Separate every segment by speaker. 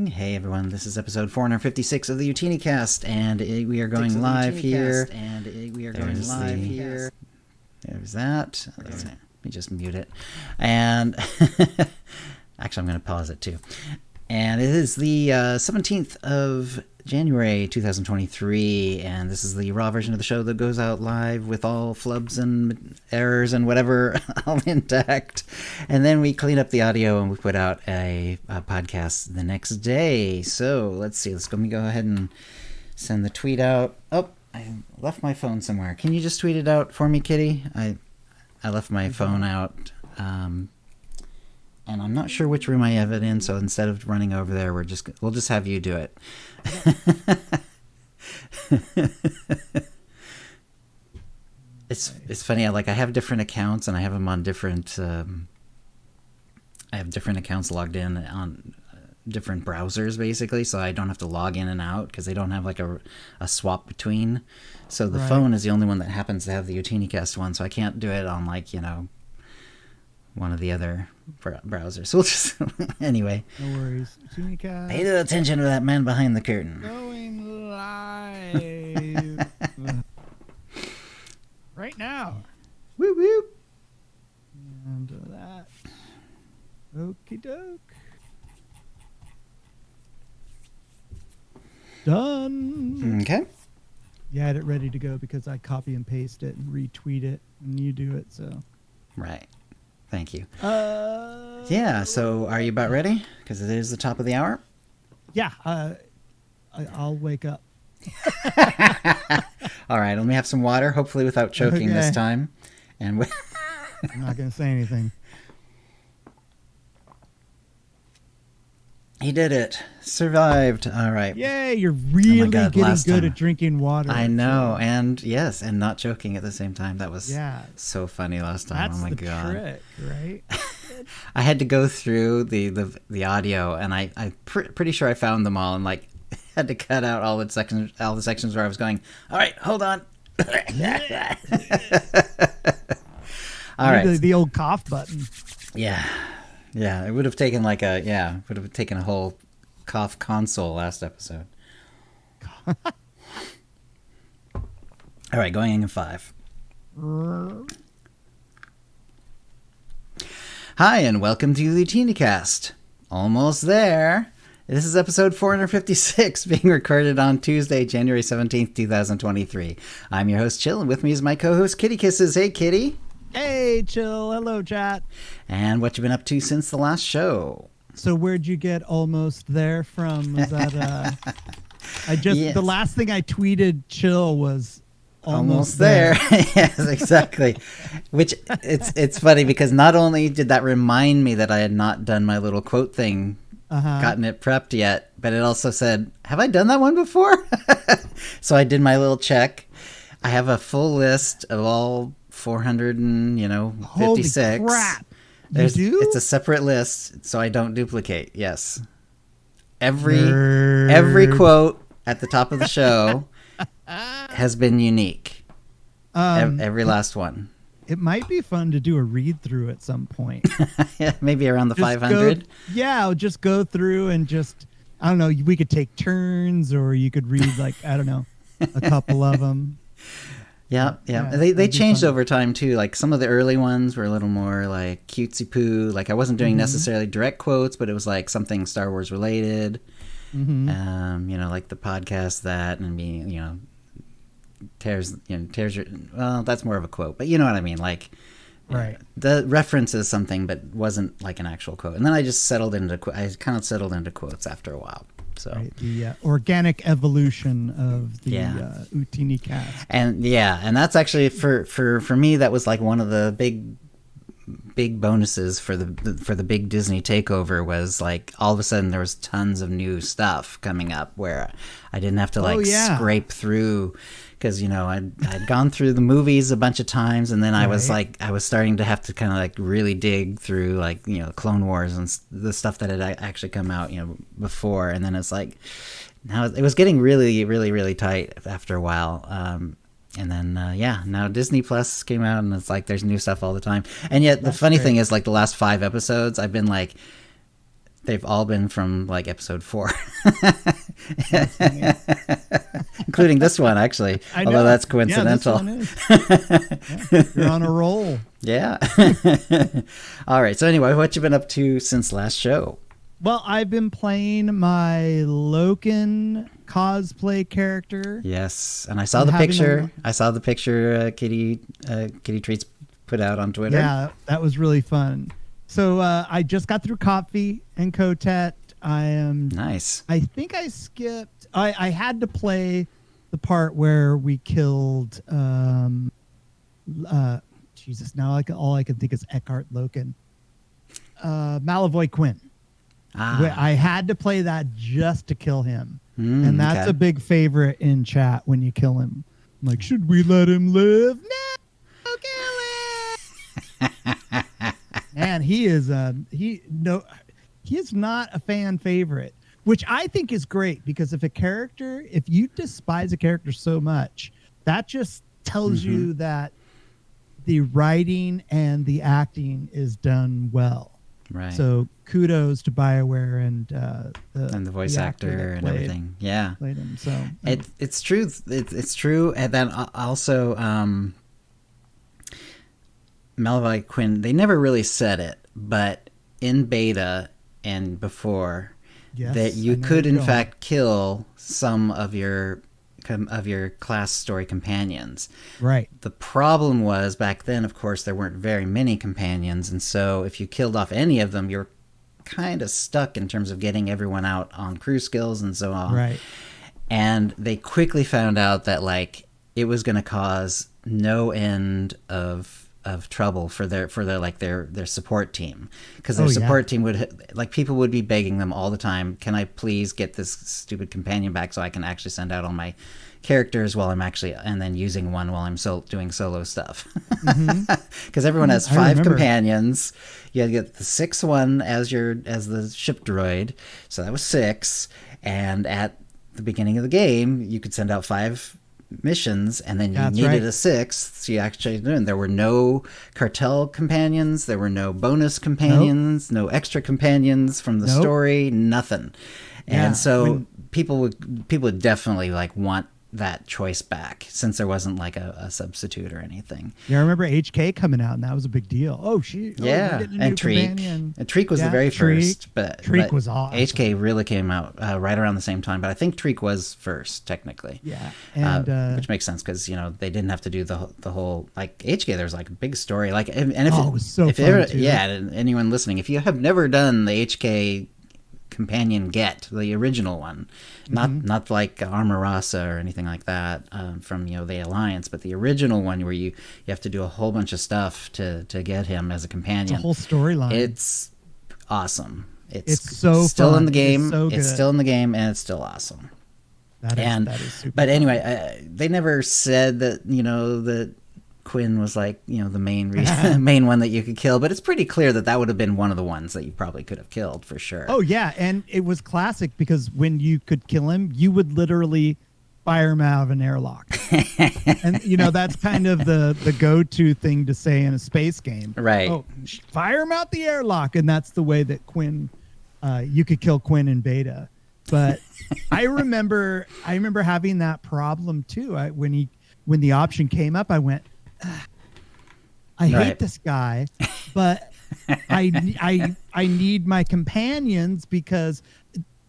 Speaker 1: Recording. Hey everyone, this is episode 456 of the OotiniCast, and we are going live here. There's that. Let me just mute it. And actually, I'm going to pause it too. And it is the 17th of January 2023, and this is the raw version of the show that goes out live with all flubs and errors and whatever all intact. And then we clean up the audio and we put out a podcast the next day. So let's see. Let me go ahead and send the tweet out. Oh, I left my phone somewhere. Can you just tweet it out for me, Kitty? I left my phone out. And I'm not sure which room I have it in, so instead of running over there, we'll just have you do it. It's funny. I have different accounts, and I have them on different. I have different accounts logged in on different browsers, basically, so I don't have to log in and out because they don't have like a swap between. So the phone is the only one that happens to have the OotiniCast one, so I can't do it on one of the other browsers. So we'll just anyway.
Speaker 2: No worries. OotiniCast.
Speaker 1: Pay the attention to that man behind the curtain.
Speaker 2: Going live right now.
Speaker 1: Whoop whoop.
Speaker 2: And that. Okie doke. Done.
Speaker 1: Okay.
Speaker 2: You had it ready to go because I copy and paste it and retweet it, and you do it. So.
Speaker 1: Right. Thank you. Yeah, so are you about ready? Because it is the top of the hour.
Speaker 2: Yeah, I'll wake up.
Speaker 1: All right, let me have some water, hopefully without choking this time. And
Speaker 2: I'm not going to say anything.
Speaker 1: He did it. Survived. All right.
Speaker 2: Yay, you're really getting good at drinking water.
Speaker 1: I know, and yes, and not choking at the same time. That was so funny last time.
Speaker 2: That's
Speaker 1: oh my
Speaker 2: the
Speaker 1: god.
Speaker 2: Trick, right?
Speaker 1: I had to go through the audio, and I'm pretty sure I found them all, and had to cut out all the sections where I was going, all right, hold on. All right.
Speaker 2: The old cough button.
Speaker 1: Yeah. Yeah, it would have taken a whole cough console last episode. All right, going in 5. Hi, and welcome to the OotiniCast. Almost there. This is episode 456, being recorded on Tuesday, January 17th, 2023. I'm your host, Chill, and with me is my co-host, KittyKissz. Hey, Kitty.
Speaker 2: Hey, Chill. Hello, chat.
Speaker 1: And what you been up to since the last show?
Speaker 2: So where'd you get almost there from? Was that the last thing I tweeted, Chill, was almost there.
Speaker 1: Yes, exactly. Which it's funny because not only did that remind me that I had not done my little quote thing, gotten it prepped yet, but it also said, have I done that one before? So I did my little check. I have a full list of all 456.
Speaker 2: Holy crap. You do?
Speaker 1: It's a separate list, so I don't duplicate. Yes. Every quote at the top of the show has been unique. Every last one.
Speaker 2: It might be fun to do a read through at some point.
Speaker 1: Maybe around the 500.
Speaker 2: Just go through and I don't know, we could take turns, or you could read I don't know, a couple of them.
Speaker 1: Yeah. They changed over time too. Like some of the early ones were a little more like cutesy poo. Like I wasn't doing necessarily direct quotes, but it was like something Star Wars related. Like the podcast that, and tears your. Well, that's more of a quote, but you know what I mean. Like,
Speaker 2: right.
Speaker 1: The reference is something, but wasn't like an actual quote. And then I just settled into quotes after a while. So
Speaker 2: the organic evolution of the OotiniCast.
Speaker 1: And that's actually for me, that was like one of the big bonuses for the big Disney takeover, was like all of a sudden there was tons of new stuff coming up where I didn't have to scrape through, because I'd gone through the movies a bunch of times, and then I was starting to have to kind of really dig through Clone Wars and the stuff that had actually come out before, and then it's like now it was getting really really really tight after a while. And then, now Disney Plus came out, and it's like there's new stuff all the time. And yet the funny thing is, like the last 5 episodes, I've been like They've all been from like episode 4. Including this one, actually. Although that's coincidental.
Speaker 2: Yeah, this one is. Yeah, you're on a roll.
Speaker 1: Yeah. All right. So anyway, what you been up to since last show?
Speaker 2: Well, I've been playing my Loken cosplay character.
Speaker 1: Yes, and I saw the picture. I saw the picture Kitty Treats put out on Twitter.
Speaker 2: Yeah, that was really fun. So I just got through Coffee and Kotet. I am
Speaker 1: nice.
Speaker 2: I think I skipped. I had to play the part where we killed. Jesus, now all I can think is Eckhart Loken. Malavoy Quinn. I had to play that just to kill him. And that's a big favorite in chat when you kill him. I'm like, should we let him live? No, kill him. Man, he is not a fan favorite, which I think is great, because if you despise a character so much, that just tells you that the writing and the acting is done well.
Speaker 1: Right.
Speaker 2: So kudos to BioWare and
Speaker 1: the voice actor and everything. Yeah.
Speaker 2: Played him. So
Speaker 1: it's true. It's true. And then also Malavoy Quinn, they never really said it, but in beta and before, that you could in fact kill some of your class story companions.
Speaker 2: Right.
Speaker 1: The problem was back then, of course, there weren't very many companions, and so if you killed off any of them, you're kind of stuck in terms of getting everyone out on crew skills and so on.
Speaker 2: Right.
Speaker 1: And they quickly found out that like it was going to cause no end of trouble for their support team, because their support team would, like, people would be begging them all the time, can I please get this stupid companion back so I can actually send out all my characters while I'm actually, and then using one while I'm doing solo stuff, because everyone has 5 companions. You had to get the 6th one as the ship droid, so that was 6, and at the beginning of the game you could send out 5 missions, and then you needed a 6th, so you actually did. There were no cartel companions, there were no bonus companions, no extra companions from the story, nothing. And so people would definitely like want that choice back, since there wasn't like a substitute or anything.
Speaker 2: Yeah, I remember HK coming out, and that was a big deal. And
Speaker 1: Treek was the very first, but
Speaker 2: Treek was awesome.
Speaker 1: HK really came out right around the same time, but I think Treek was first technically.
Speaker 2: Yeah, and
Speaker 1: which makes sense, because they didn't have to do the whole, like, HK. There's like a big story, like, and if
Speaker 2: it was so fun too.
Speaker 1: Anyone listening, if you have never done the HK companion the original one, not like Armorasa or anything like that from the Alliance, but the original one where you have to do a whole bunch of stuff to get him as a companion.
Speaker 2: It's a whole storyline.
Speaker 1: It's awesome. It's
Speaker 2: so
Speaker 1: still
Speaker 2: fun.
Speaker 1: in the game.
Speaker 2: It's
Speaker 1: still in the game, and it's still awesome.
Speaker 2: That is super
Speaker 1: but
Speaker 2: fun.
Speaker 1: Anyway, they never said that that Quinn was like the main one that you could kill, but it's pretty clear that would have been one of the ones that you probably could have killed for sure.
Speaker 2: Oh yeah, and it was classic, because when you could kill him, you would literally fire him out of an airlock. And that's kind of the go-to thing to say in a space game,
Speaker 1: right?
Speaker 2: Oh, fire him out the airlock. And that's the way that Quinn you could kill Quinn in beta. But I remember having that problem too. When the option came up, I went, I hate this guy, but I need my companions, because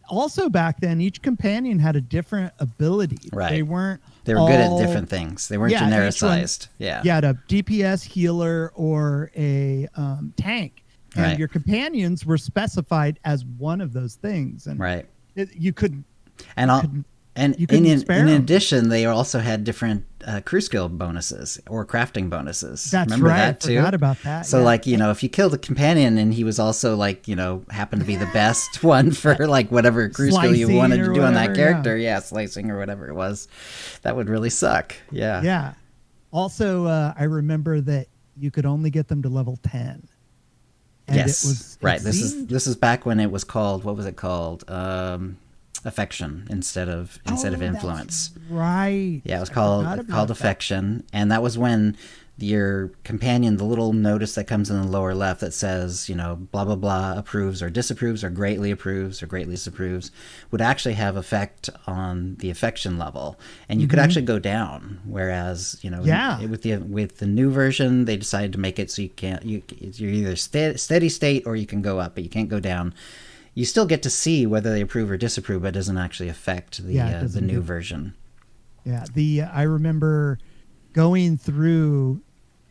Speaker 2: also back then each companion had a different ability.
Speaker 1: Right.
Speaker 2: They were
Speaker 1: good at different things. They weren't genericized. Yeah.
Speaker 2: You had a DPS, healer, or a tank, and your companions were specified as one of those things. And you couldn't.
Speaker 1: And in addition, they also had different crew skill bonuses or crafting bonuses.
Speaker 2: That's
Speaker 1: Remember
Speaker 2: right.
Speaker 1: that too?
Speaker 2: I forgot about that.
Speaker 1: So if you killed a companion and he was also happened to be the best one for like whatever crew skill you wanted to do on that character, slicing or whatever it was, that would really suck. Yeah.
Speaker 2: Yeah. Also, I remember that you could only get them to level 10. And
Speaker 1: yes. This is back when it was called, what was it called? Affection instead of influence.
Speaker 2: Right.
Speaker 1: Yeah, it was called affection, and that was when your companion, the little notice that comes in the lower left that says, blah, blah, blah, approves or disapproves or greatly approves or greatly disapproves, would actually have effect on the affection level. And you could actually go down. Whereas, with the new version, they decided to make it so you're either steady state or you can go up, but you can't go down. You still get to see whether they approve or disapprove, but it doesn't actually affect the new version.
Speaker 2: Yeah. I remember going through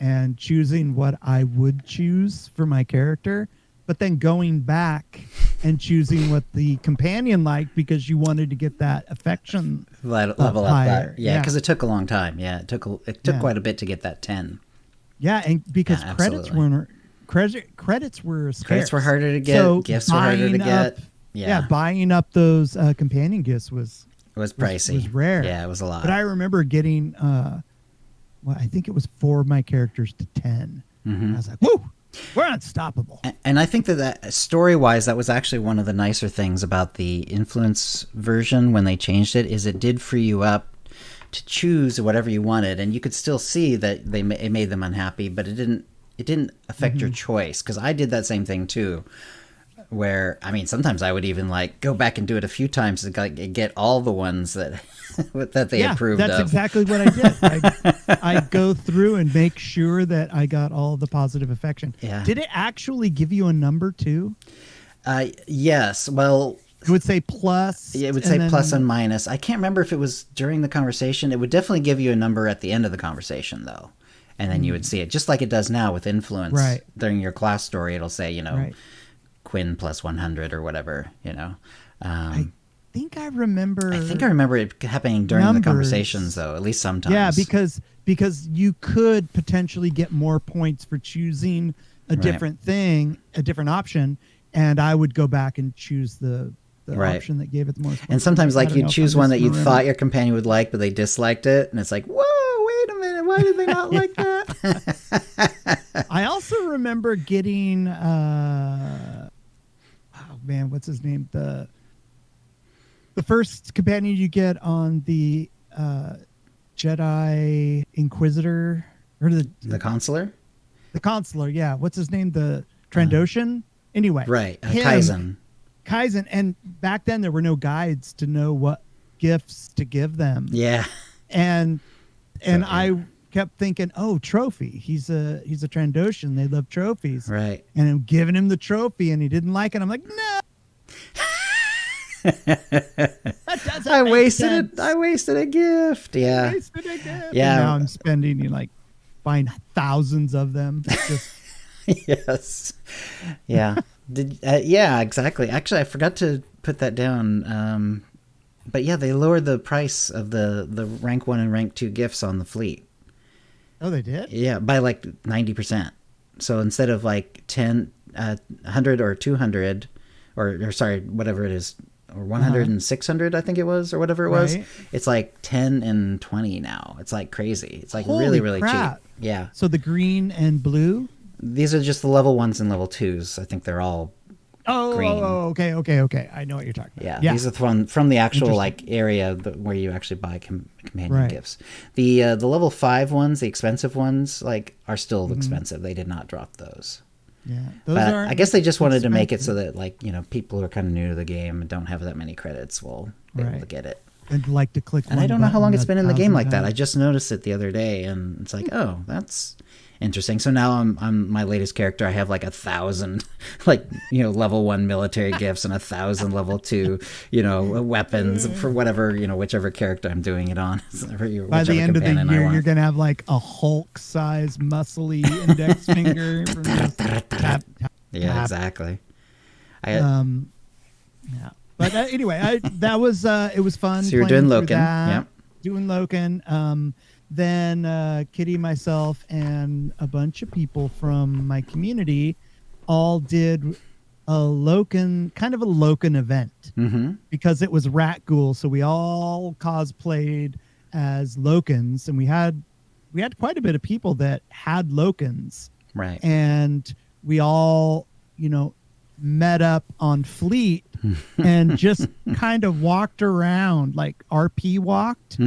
Speaker 2: and choosing what I would choose for my character, but then going back and choosing what the companion liked because you wanted to get that affection
Speaker 1: level up higher. Yeah, because it took a long time. Yeah, it took quite a bit to get that 10.
Speaker 2: Yeah, and because credits were scarce.
Speaker 1: Credits were harder to get. So gifts were harder to get.
Speaker 2: Buying up those companion gifts was
Speaker 1: pricey.
Speaker 2: Was rare.
Speaker 1: Yeah, it was a lot.
Speaker 2: But I remember getting I think it was 4 of my characters to 10. I was like, woo, we're unstoppable.
Speaker 1: And I think that story-wise, that was actually one of the nicer things about the influence version when they changed it, is it did free you up to choose whatever you wanted, and you could still see that it made them unhappy, but it didn't affect your choice, because I did that same thing too. Where, I mean, sometimes I would even go back and do it a few times to get all the ones that they approved of.
Speaker 2: That's exactly what I did. I go through and make sure that I got all the positive affection.
Speaker 1: Yeah.
Speaker 2: Did it actually give you a number too?
Speaker 1: Yes. Well,
Speaker 2: it would say plus.
Speaker 1: Yeah, it would say plus and minus. I can't remember if it was during the conversation. It would definitely give you a number at the end of the conversation, though. And then you would see it, just like it does now with influence.
Speaker 2: Right.
Speaker 1: During your class story, it'll say, Quinn plus 100 or whatever,
Speaker 2: I think I remember
Speaker 1: it happening during the conversations, though, at least sometimes.
Speaker 2: Yeah, because you could potentially get more points for choosing a different thing, a different option, and I would go back and choose the option that gave it the most points.
Speaker 1: And sometimes you'd choose one that you thought your companion would like, but they disliked it, and it's like, whoa, wait a minute, why did they not like that?
Speaker 2: I also remember getting what's his name? The first companion you get on the Jedi Inquisitor, or
Speaker 1: the Consular?
Speaker 2: The Consular, yeah. What's his name? The Trandoshan? Anyway.
Speaker 1: Right. Kaizen.
Speaker 2: And back then there were no guides to know what gifts to give them.
Speaker 1: Yeah.
Speaker 2: And I kept thinking, oh, trophy. He's a Trandoshan. They love trophies.
Speaker 1: Right.
Speaker 2: And I'm giving him the trophy and he didn't like it. I'm like, no.
Speaker 1: I wasted a gift. Yeah.
Speaker 2: Yeah. And now I'm spending buying thousands of them.
Speaker 1: Yes. Yeah. Yeah, exactly. Actually, I forgot to put that down. But yeah, they lowered the price of the rank 1 and rank 2 gifts on the fleet.
Speaker 2: Oh, they did?
Speaker 1: Yeah, by 90%. So instead of 10, 100 or 200, or sorry, whatever it is, or 100 and 600, I think it was, or whatever it was. It's 10 and 20 now. It's crazy. It's
Speaker 2: Holy
Speaker 1: really, really
Speaker 2: crap.
Speaker 1: cheap. Yeah.
Speaker 2: So the green and blue?
Speaker 1: These are just the level 1s and level 2s. I think they're all green.
Speaker 2: Oh, okay. I know what you're talking about.
Speaker 1: Yeah. These are from the actual area where you actually buy companion gifts. The level 5 ones, the expensive ones, are still expensive. They did not drop those.
Speaker 2: Yeah,
Speaker 1: but I guess they just wanted to make it so that people who are kind of new to the game and don't have that many credits will be able to get it.
Speaker 2: And to click.
Speaker 1: And I don't know how long it's been in the game like that. I just noticed it the other day, and it's oh, that's interesting. So now I'm my latest character. I have 1,000 level 1 military gifts and 1,000 level 2 weapons for whatever whichever character I'm doing it on.
Speaker 2: By the end of the year, you're gonna have a Hulk size muscly index finger.
Speaker 1: Yeah, exactly.
Speaker 2: Yeah. But anyway, that was it was fun.
Speaker 1: So you're doing Loken, yeah.
Speaker 2: Doing Loken. Then Kitty, myself, and a bunch of people from my community all did a Loken event because it was Rat Ghoul, so we all cosplayed as Lokens, and we had quite a bit of people that had Lokens,
Speaker 1: right?
Speaker 2: And we all met up on Fleet and just kind of walked around, RP walked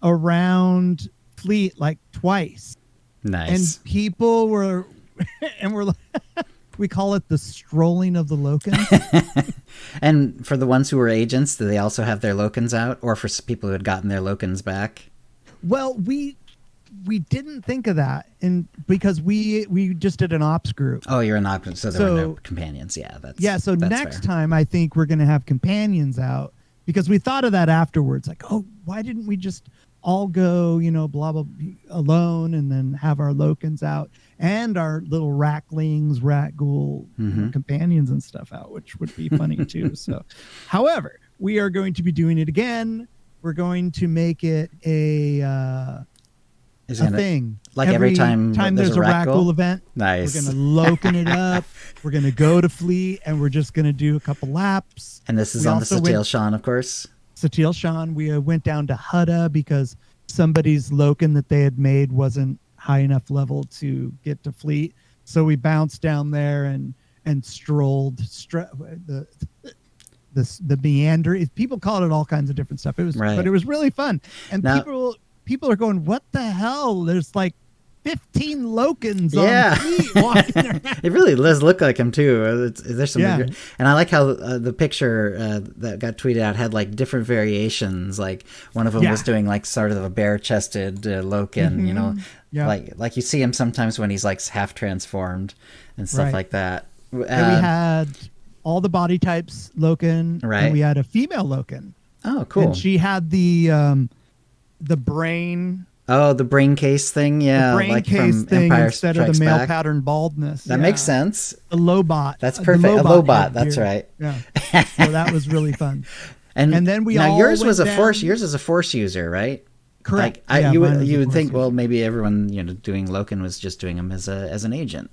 Speaker 2: around Fleet twice,
Speaker 1: Nice.
Speaker 2: And people were, and we're like, we call it the strolling of the Lokins.
Speaker 1: And for the ones who were agents, do they also have their Lokins out? Or for people who had gotten their Lokins back?
Speaker 2: Well, we didn't think of that, and because we just did an ops group.
Speaker 1: Oh, you're an ops, so there were no companions. Yeah, that's
Speaker 2: so
Speaker 1: that's
Speaker 2: next
Speaker 1: fair.
Speaker 2: time I think we're going to have companions out, because we thought of that afterwards. Like, oh, why didn't we just all go, blah blah alone, and then have our Lokins out and our little Racklings, Rat Ghoul companions and stuff out, which would be funny too. So, however, we are going to be doing it again. We're going to make it a thing.
Speaker 1: Like every time
Speaker 2: there's a Rat Ghoul event.
Speaker 1: Nice.
Speaker 2: We're going to Loken it up. We're going to go to Fleet, and we're just going to do a couple laps.
Speaker 1: And this is on the Satil Shan, of course.
Speaker 2: Satil Shan. We went down to Hutta because somebody's Loken that they had made wasn't high enough level to get to Fleet. So we bounced down there and strolled the meander. People called it all kinds of different stuff. It was, but it was really fun. And people are going, what the hell? There's like 15 Lokins on Fleet walking around.
Speaker 1: It really does look like him too. There's some, and I like how the picture that got tweeted out had like different variations. Like one of them was doing like sort of a bare-chested Loken, like you see him sometimes when he's like half transformed and stuff like that.
Speaker 2: And we had all the body types Loken, and we had a female Loken.
Speaker 1: Oh, cool!
Speaker 2: And she had the brain.
Speaker 1: Oh, the brain case thing,
Speaker 2: the brain
Speaker 1: like
Speaker 2: case
Speaker 1: from
Speaker 2: thing
Speaker 1: Empire
Speaker 2: instead of the
Speaker 1: Strikes
Speaker 2: male
Speaker 1: Back.
Speaker 2: pattern baldness.
Speaker 1: That makes sense.
Speaker 2: The Lobot.
Speaker 1: That's perfect. A Lobot. That's right.
Speaker 2: Yeah. So that was really fun.
Speaker 1: And
Speaker 2: then we
Speaker 1: now
Speaker 2: all
Speaker 1: yours was
Speaker 2: went
Speaker 1: a force.
Speaker 2: down.
Speaker 1: Yours is a force user, right?
Speaker 2: Correct.
Speaker 1: Like, you would think,
Speaker 2: user.
Speaker 1: well, maybe everyone doing Loken was just doing him as an agent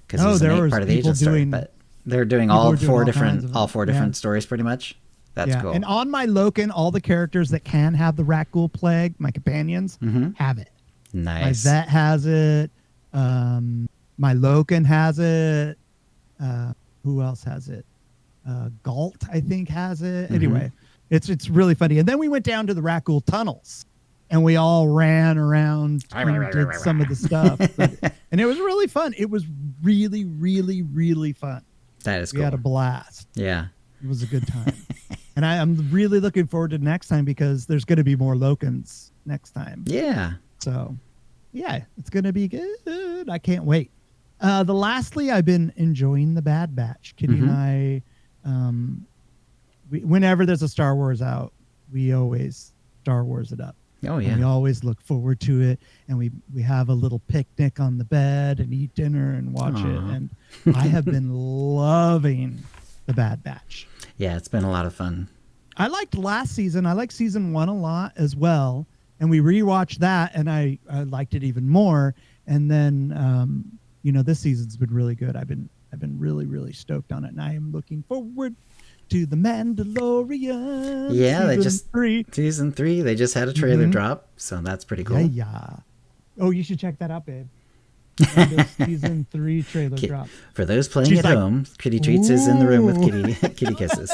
Speaker 1: because he's
Speaker 2: there was
Speaker 1: part of the agent story. But they're doing all four different stories pretty much. That's cool.
Speaker 2: And on my Loken, all the characters that can have the Rat Ghoul plague, my companions, have it.
Speaker 1: Nice.
Speaker 2: My vet has it. My Loken has it. Who else has it? Galt, I think, has it. Anyway, it's really funny. And then we went down to the Rat Ghoul tunnels, and we all ran around and did some of the stuff. And it was really fun. It was really, really, really fun.
Speaker 1: That is cool.
Speaker 2: We had a blast.
Speaker 1: Yeah.
Speaker 2: It was a good time. And I'm really looking forward to next time because there's going to be more Lokens next time.
Speaker 1: Yeah.
Speaker 2: So, yeah, it's going to be good. I can't wait. Lastly, I've been enjoying the Bad Batch. Kitty and I, whenever there's a Star Wars out, we always Star Wars it up.
Speaker 1: Oh, yeah.
Speaker 2: And we always look forward to it. And we have a little picnic on the bed and eat dinner and watch it. And I have been loving the Bad Batch.
Speaker 1: Yeah, it's been a lot of fun.
Speaker 2: I liked last season. I liked season 1 a lot as well. And we rewatched that, and I liked it even more. And then, this season's been really good. I've been really, really stoked on it, and I am looking forward to The Mandalorian.
Speaker 1: Yeah,
Speaker 2: season 3.
Speaker 1: Season 3. They just had a trailer drop, so that's pretty cool.
Speaker 2: Yeah. Oh, you should check that out, babe. Season 3 trailer drop.
Speaker 1: For those playing at home, Kitty Treats is in the room with Kitty Kisses.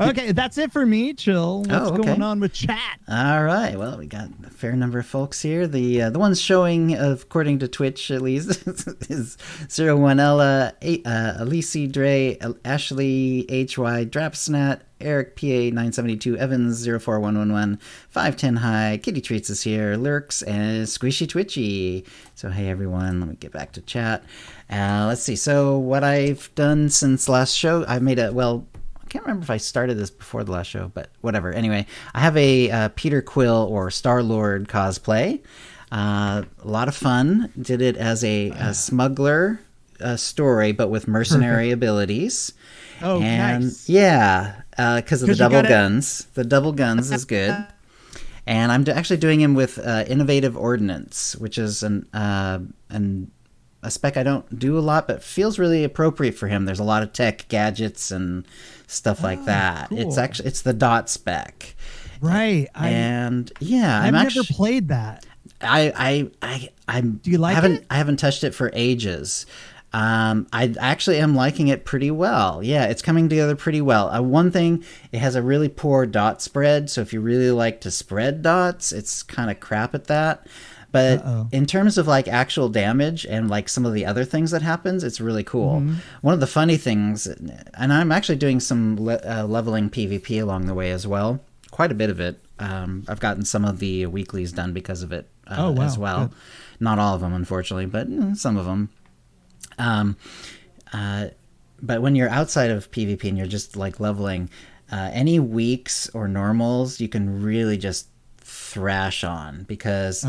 Speaker 2: Okay, that's it for me. Chill. What's going on with chat?
Speaker 1: All right. Well, we got a fair number of folks here. The ones showing, according to Twitch at least, is 01Ella, Alice Dre, Ashley HY, Drapsnat, Eric PA 972, Evans 04111, 510 High, Kitty Treats is here, Lurks, and Squishy Twitchy. So hey everyone, let me get back to chat. Let's see. So what I've done since last show, I made I can't remember if I started this before the last show, but whatever. Anyway, I have a Peter Quill or Star-Lord cosplay. A lot of fun. Did it as a smuggler story, but with mercenary abilities.
Speaker 2: Oh,
Speaker 1: and
Speaker 2: nice.
Speaker 1: Yeah, because of the double guns. The double guns is good. And I'm actually doing him with Innovative Ordnance, which is a spec I don't do a lot, but feels really appropriate for him. There's a lot of tech gadgets and stuff like that.
Speaker 2: Cool.
Speaker 1: It's the dot spec.
Speaker 2: Right.
Speaker 1: I've
Speaker 2: never played that.
Speaker 1: Do
Speaker 2: you like it?
Speaker 1: I haven't touched it for ages. I actually am liking it pretty well. Yeah, it's coming together pretty well. One thing, it has a really poor dot spread, so if you really like to spread dots, it's kind of crap at that. But in terms of like actual damage and like some of the other things that happens, it's really cool. One of the funny things, and I'm actually doing some leveling PvP along the way as well. Quite a bit of it. I've gotten some of the weeklies done because of it as well. Good. Not all of them, unfortunately, but some of them. But when you're outside of PvP and you're just like leveling, any weaks or normals you can really just thrash on, because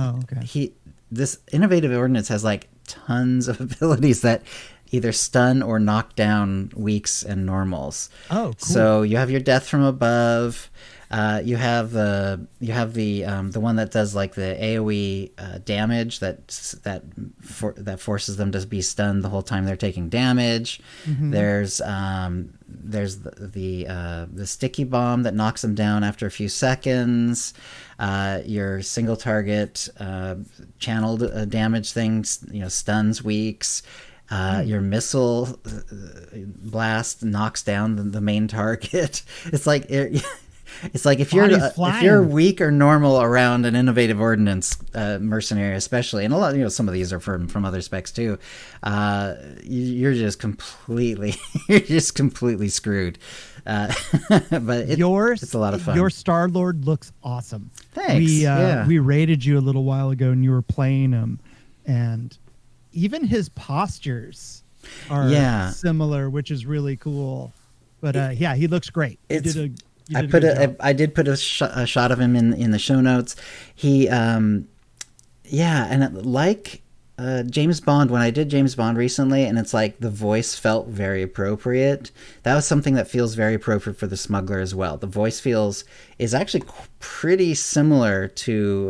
Speaker 1: this innovative ordinance has like tons of abilities that either stun or knock down weaks and normals. Oh, cool. So you have your death from above. You have the one that does like the AoE damage that forces them to be stunned the whole time they're taking damage. There's the sticky bomb that knocks them down after a few seconds. Your single target channeled damage things, stuns weaks. Your missile blast knocks down the main target. It's like if you're weak or normal around an innovative ordinance mercenary, especially, and a lot, some of these are from other specs too. You're just completely screwed. But it's a lot of fun.
Speaker 2: Your Star-Lord looks awesome.
Speaker 1: Thanks.
Speaker 2: We rated you a little while ago, and you were playing him, and even his postures are similar, which is really cool. But he looks great. I did put a shot of him in the show notes. He, and like James Bond, when I did James Bond recently, and it's like the voice felt very appropriate. That was something that feels very appropriate for the Smuggler as well. The voice is actually pretty similar to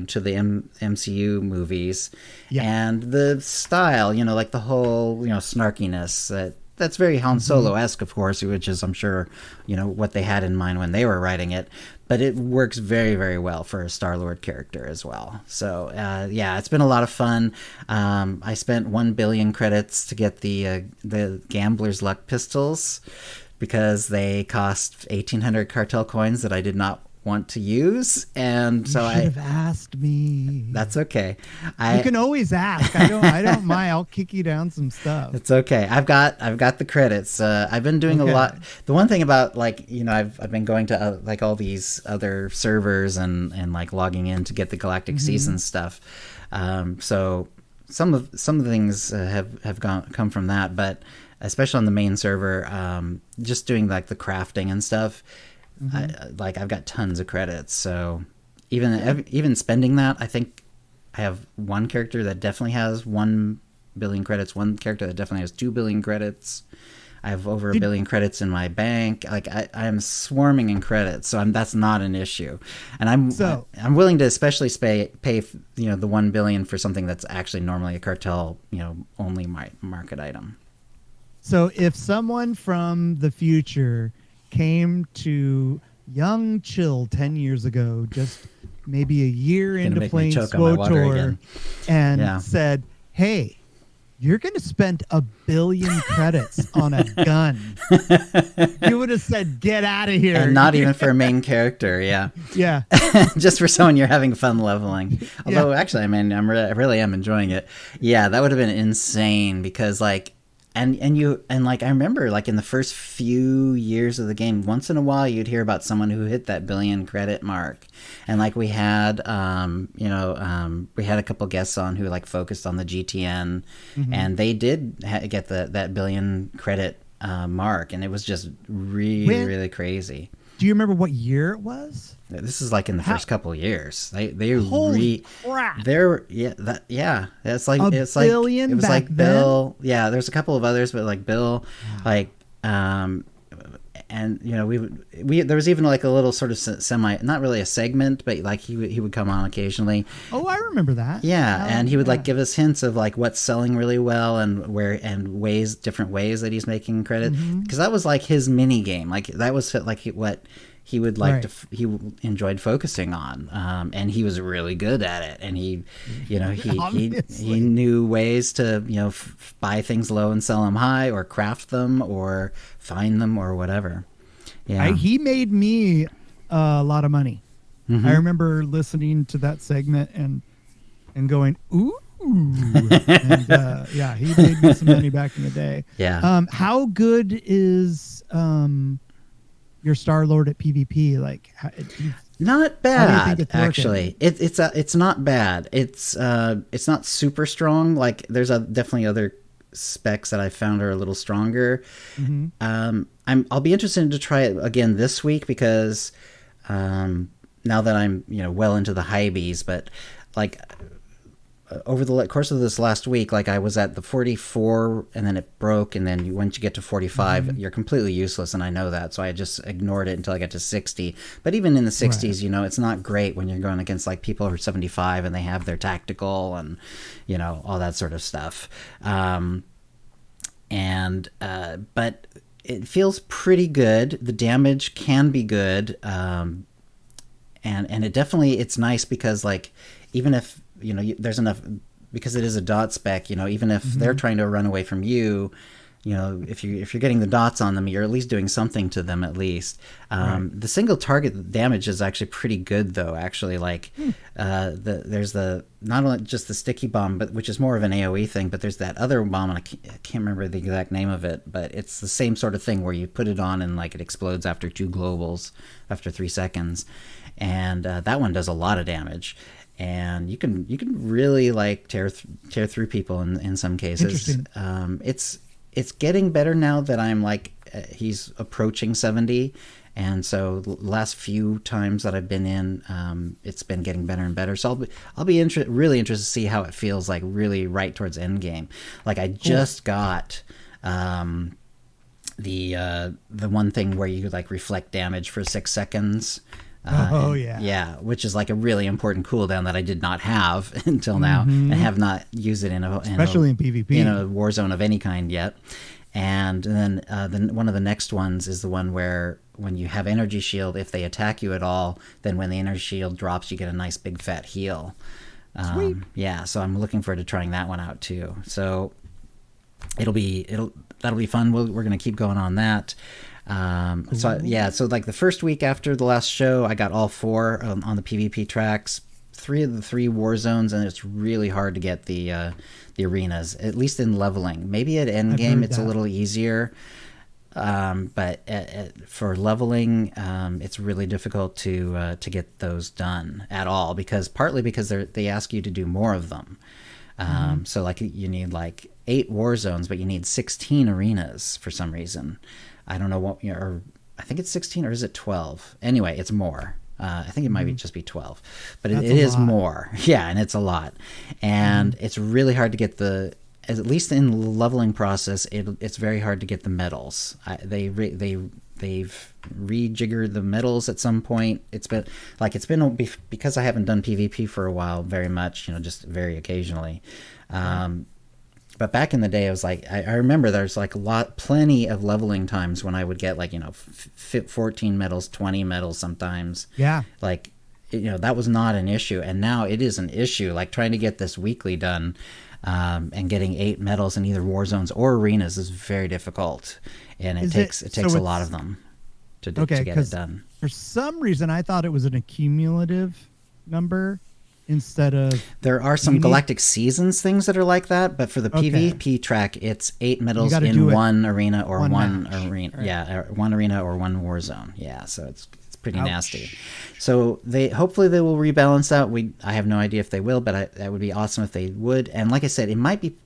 Speaker 2: to the MCU movies, and the style, like the whole snarkiness that's very Han Solo-esque, of course, which is, I'm sure, what they had in mind when they were writing it. But it works very, very well for a Star-Lord character as well. So, it's been a lot of fun. I spent 1 billion credits to get the Gambler's Luck pistols, because they cost 1,800 cartel coins that I did not want to use, and so you should have asked me.
Speaker 1: That's okay.
Speaker 2: You can always ask. I don't mind. I'll kick you down some stuff.
Speaker 1: It's okay. I've got the credits. I've been doing a lot. The one thing about I've been going to like all these other servers and like logging in to get the Galactic Season stuff. So some of the things have come from that, but especially on the main server, just doing like the crafting and stuff. I've got tons of credits, so even spending that, I think I have one character that definitely has 1 billion credits, one character that definitely has 2 billion credits. I have over 1 billion credits in my bank. Like I am swarming in credits, so that's not an issue. And I'm willing to especially pay the 1 billion for something that's actually normally a cartel only market item.
Speaker 2: So if someone from the future came to young Chill 10 years ago, just maybe a year into playing SWTOR, and said, "Hey, you're going to spend 1 billion credits on a gun," you would have said, "Get out of here!"
Speaker 1: And not even for a main character, just for someone you're having fun leveling. Although, actually, I really am enjoying it. Yeah, that would have been insane, because And I remember in the first few years of the game, once in a while you'd hear about someone who hit that 1 billion credit mark, and we had we had a couple guests on who focused on the GTN, and they did get that 1 billion credit mark, and it was just really crazy.
Speaker 2: Do you remember what year it was?
Speaker 1: This is in the first couple of years. They
Speaker 2: Holy crap.
Speaker 1: It's like
Speaker 2: billion.
Speaker 1: It was
Speaker 2: back
Speaker 1: Bill.
Speaker 2: Then?
Speaker 1: Yeah, there's a couple of others, but Bill, and there was even a little sort of semi, not really a segment, but he would come on occasionally.
Speaker 2: Oh, I remember that.
Speaker 1: Yeah, and he would give us hints of what's selling really well and different ways that he's making credit, because that was his mini game. That was what he would he enjoyed focusing on, and he was really good at it, and he knew ways to buy things low and sell them high, or craft them, or find them, or whatever.
Speaker 2: He made me a lot of money. I remember listening to that segment, and and going, ooh. And yeah, he made me some money back in the day.
Speaker 1: Yeah.
Speaker 2: How good is your Star-Lord at PvP? Like,
Speaker 1: Not bad, actually. It's not bad. It's not super strong. Like, there's definitely other specs that I found are a little stronger. Mm-hmm. I'll be interested to try it again this week because now that I'm well into the high Bs, but like over the course of this last week, like I was at the 44 and then it broke, and then once you get to 45, mm-hmm. you're completely useless, and I know that, so I just ignored it until I got to 60. But even in the 60s, right. It's not great when you're going against like people who are 75 and they have their tactical and all that sort of stuff. But it feels pretty good. The damage can be good, and it definitely, it's nice because like even if there's enough, because it is a dot spec, even if mm-hmm. they're trying to run away from you, if you're getting the dots on them, you're at least doing something to them at least. Right. The single target damage is actually pretty good though, actually. Like there's not only just the sticky bomb, but which is more of an AoE thing, but there's that other bomb, and I can't remember the exact name of it, but it's the same sort of thing where you put it on and like it explodes after 2 globals after 3 seconds. And that one does a lot of damage. And you can really like tear through people in some cases. It's getting better now that I'm like he's approaching 70, and so the last few times that I've been in, it's been getting better and better. So I'll be really interested to see how it feels like really right towards end game. Like I just got the one thing where you like reflect damage for 6 seconds. Yeah, which is like a really important cooldown that I did not have until now, mm-hmm. and have not used it especially in PvP, in a war zone of any kind yet. And then one of the next ones is the one where when you have energy shield, if they attack you at all, then when the energy shield drops, you get a nice big fat heal.
Speaker 2: Sweet.
Speaker 1: Yeah, so I'm looking forward to trying that one out too. So that'll be fun. We're gonna keep going on that. So like the first week after the last show, I got all 4 on the PvP tracks, 3 of the 3 war zones, and it's really hard to get the arenas, at least in leveling. Maybe at end game it's a little easier, but for leveling, it's really difficult to get those done at all, partly because they ask you to do more of them. So like you need like 8 war zones, but you need 16 arenas for some reason. I don't know what, or I think it's 16, or is it 12? Anyway, it's more. I think it might just be 12, but it is more. Yeah, and it's a lot, and it's really hard to get at least in the leveling process. It's very hard to get the medals. They've rejiggered the medals at some point. It's been because I haven't done PvP for a while very much. Just very occasionally. But back in the day, I was like, I remember there's like plenty of leveling times when I would get like 14 medals, 20 medals sometimes.
Speaker 2: Yeah,
Speaker 1: like that was not an issue, and now it is an issue. Like trying to get this weekly done, and getting 8 medals in either war zones or arenas is very difficult, and it takes a lot of them to get it done.
Speaker 2: For some reason, I thought it was an accumulative number. Instead of
Speaker 1: there are some galactic seasons things that are like that, but for the PvP track, it's 8 medals in one arena or one arena, right. Yeah, one arena or one war zone. Yeah, so it's pretty nasty. So hopefully they will rebalance that. I have no idea if they will, but that would be awesome if they would. And like I said, it might be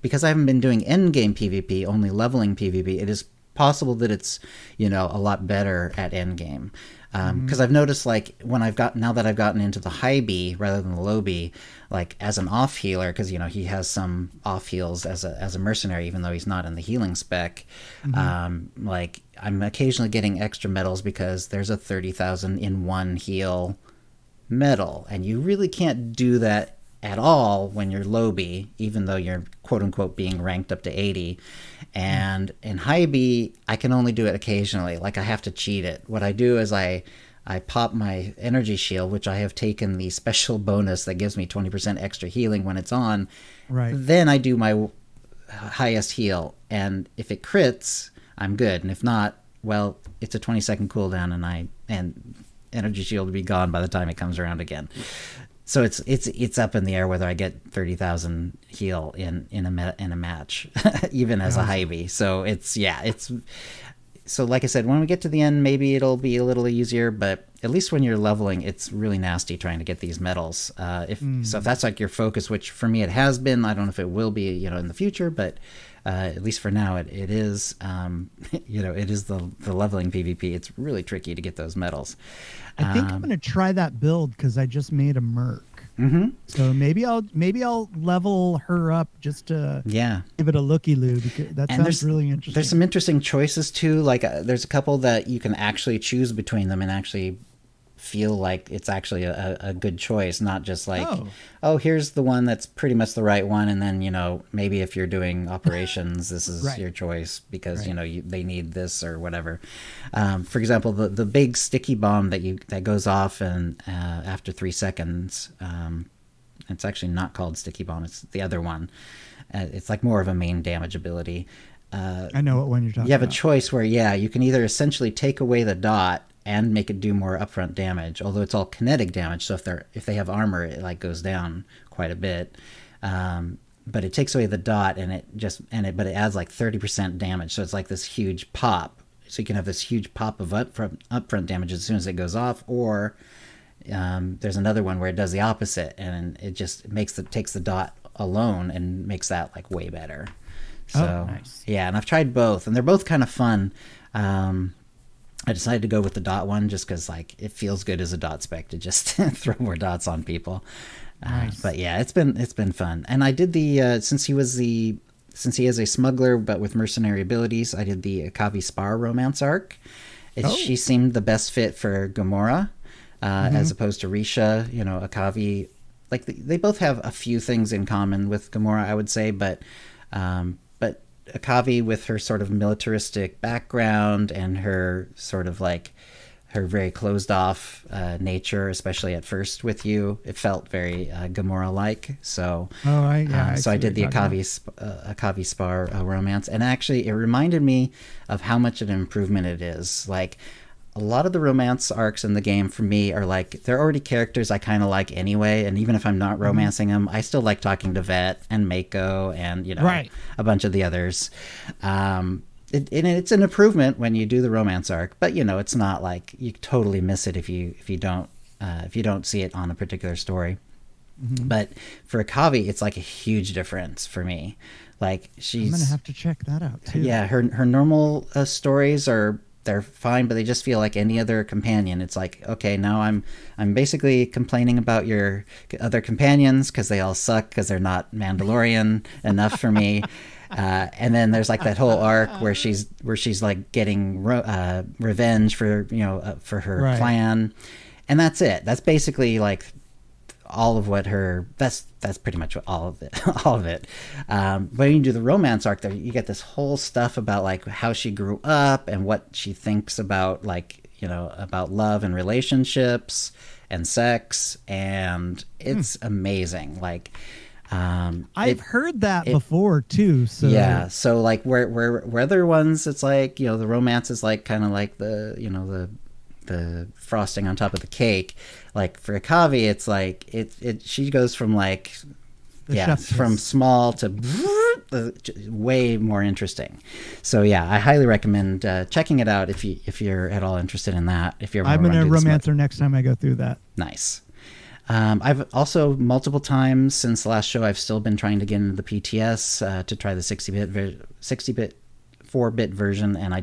Speaker 1: because I haven't been doing end game PvP, only leveling PvP. It is possible that it's a lot better at end game. Because I've noticed, like, now that I've gotten into the high B rather than the low B, like as an off healer, because he has some off heals as a mercenary, even though he's not in the healing spec. Like I'm occasionally getting extra medals because there's a 30,000 in one heal medal, and you really can't do that at all when you're low B, even though you're quote unquote being ranked up to 80. And in high B, I can only do it occasionally. Like I have to cheat it. What I do is I pop my energy shield, which I have taken the special bonus that gives me 20% extra healing when it's on.
Speaker 2: Right.
Speaker 1: Then I do my highest heal, and if it crits, I'm good. And if not, well, it's a 20-second cooldown, and energy shield will be gone by the time it comes around again. So it's up in the air whether I get 30,000 heal in a match, even as a Hy-Vee. So so like I said, when we get to the end, maybe it'll be a little easier, but at least when you're leveling, it's really nasty trying to get these medals. If that's like your focus, which for me it has been, I don't know if it will be, in the future, but at least for now it is, it is the leveling PvP. It's really tricky to get those medals.
Speaker 2: I think I'm going to try that build because I just made a Merc. Mm-hmm. So maybe I'll level her up just to give it a looky-loo, because that sounds really interesting.
Speaker 1: There's some interesting choices too. Like there's a couple that you can actually choose between them and actually feel like it's actually a good choice, not just like, oh, here's the one that's pretty much the right one, and then maybe if you're doing operations, this is your choice because they need this or whatever. For example, the big sticky bomb that goes off and after 3 seconds, it's actually not called sticky bomb, it's the other one. It's like more of a main damage ability.
Speaker 2: I know what one you're talking about.
Speaker 1: You have a choice where you can either essentially take away the dot and make it do more upfront damage, although it's all kinetic damage. So if they have armor, it like goes down quite a bit. But it takes away the dot but it adds like 30% damage. So it's like this huge pop. So you can have this huge pop of upfront damage as soon as it goes off, or there's another one where it does the opposite and it just takes the dot alone and makes that like way better. So nice. Yeah, and I've tried both and they're both kind of fun. I decided to go with the dot one just because like it feels good as a dot spec to just throw more dots on people. Nice. But yeah, it's been fun. And I did the since he is a smuggler but with mercenary abilities, I did the Akavi Spar romance arc. She seemed the best fit for Gamora as opposed to Risha. Akavi, like they both have a few things in common with Gamora, I would say, but Akavi, with her sort of militaristic background and her sort of like her very closed off nature, especially at first with you, it felt very Gamora-like. So, I did the Akavi Spar romance, and actually it reminded me of how much an improvement it is. Like a lot of the romance arcs in the game for me are like, they're already characters I kind of like anyway, and even if I'm not romancing them, I still like talking to Vet and Mako and a bunch of the others. It's an improvement when you do the romance arc, but it's not like you totally miss it if you don't see it on a particular story. Mm-hmm. But for Akavi, it's like a huge difference for me. Like I'm
Speaker 2: gonna have to check that out too.
Speaker 1: Yeah, her normal stories they're fine, but they just feel like any other companion. It's like, okay, now I'm basically complaining about your other companions because they all suck because they're not Mandalorian enough for me. And then there's like that whole arc where she's like getting revenge for her clan, and that's it. That's basically like all of what that's pretty much what all of it. But when you do the romance arc, there you get this whole stuff about like how she grew up and what she thinks about like about love and relationships and sex, and it's amazing. Like
Speaker 2: I've heard that before too. So
Speaker 1: yeah, so like where other ones, it's like the romance is like kind of like the frosting on top of the cake. Like for Akavi, it's like she goes from like from small to way more interesting. So yeah, I highly recommend checking it out if you're at all interested in that.
Speaker 2: I'm gonna romance her next time I go through that.
Speaker 1: Nice. I've also multiple times since the last show, I've still been trying to get into the PTS to try the 60-bit 4-bit version, and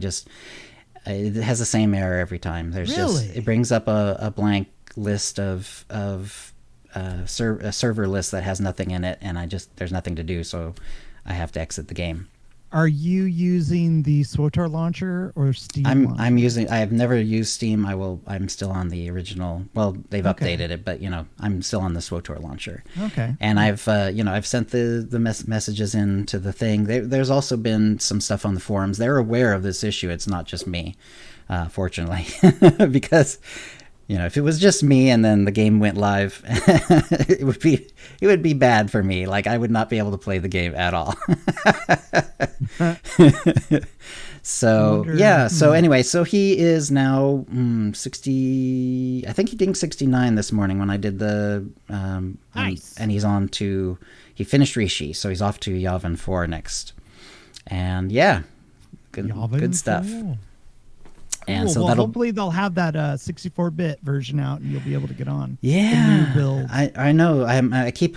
Speaker 1: it has the same error every time. It brings up a blank list of a server list that has nothing in it, and there's nothing to do, so I have to exit the game.
Speaker 2: Are you using the SWTOR launcher or Steam?
Speaker 1: I have never used Steam. I'm still on the original. Well, they've updated it, but I'm still on the SWTOR launcher. Okay. And I've sent the messages into the thing. There's also been some stuff on the forums. They're aware of this issue. It's not just me, fortunately, because if it was just me and then the game went live, it would be bad for me. Like I would not be able to play the game at all. So yeah. So anyway, so he is now 60. I think he dinged 69 this morning when I did the.
Speaker 2: Nice.
Speaker 1: And he's on to. He finished Rishi, so he's off to Yavin 4 next. And yeah, good stuff.
Speaker 2: Cool.
Speaker 1: And
Speaker 2: cool.
Speaker 1: so
Speaker 2: well, hopefully they'll have that 64-bit version out, and you'll be able to get on.
Speaker 1: Yeah,
Speaker 2: the new build.
Speaker 1: I know. I keep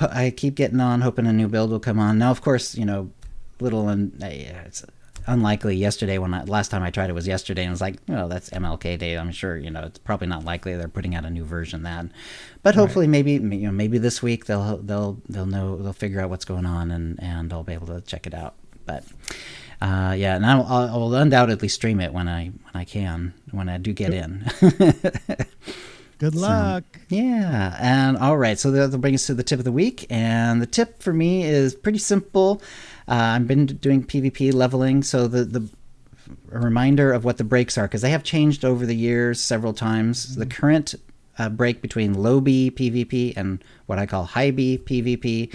Speaker 1: getting on, hoping a new build will come on. Now, of course, it's unlikely. Yesterday, last time I tried it was yesterday, and I was like, well, that's MLK Day. I'm sure it's probably not likely they're putting out a new version then. But hopefully, maybe this week they'll figure out what's going on, and I'll be able to check it out. But. Yeah, and I'll undoubtedly stream it when I do get in.
Speaker 2: Good luck.
Speaker 1: Yeah, and all right, so that'll bring us to the tip of the week, and the tip for me is pretty simple. I've been doing PvP leveling, so a reminder of what the breaks are, because they have changed over the years several times. Mm-hmm. The current break between low B PvP and what I call high B PvP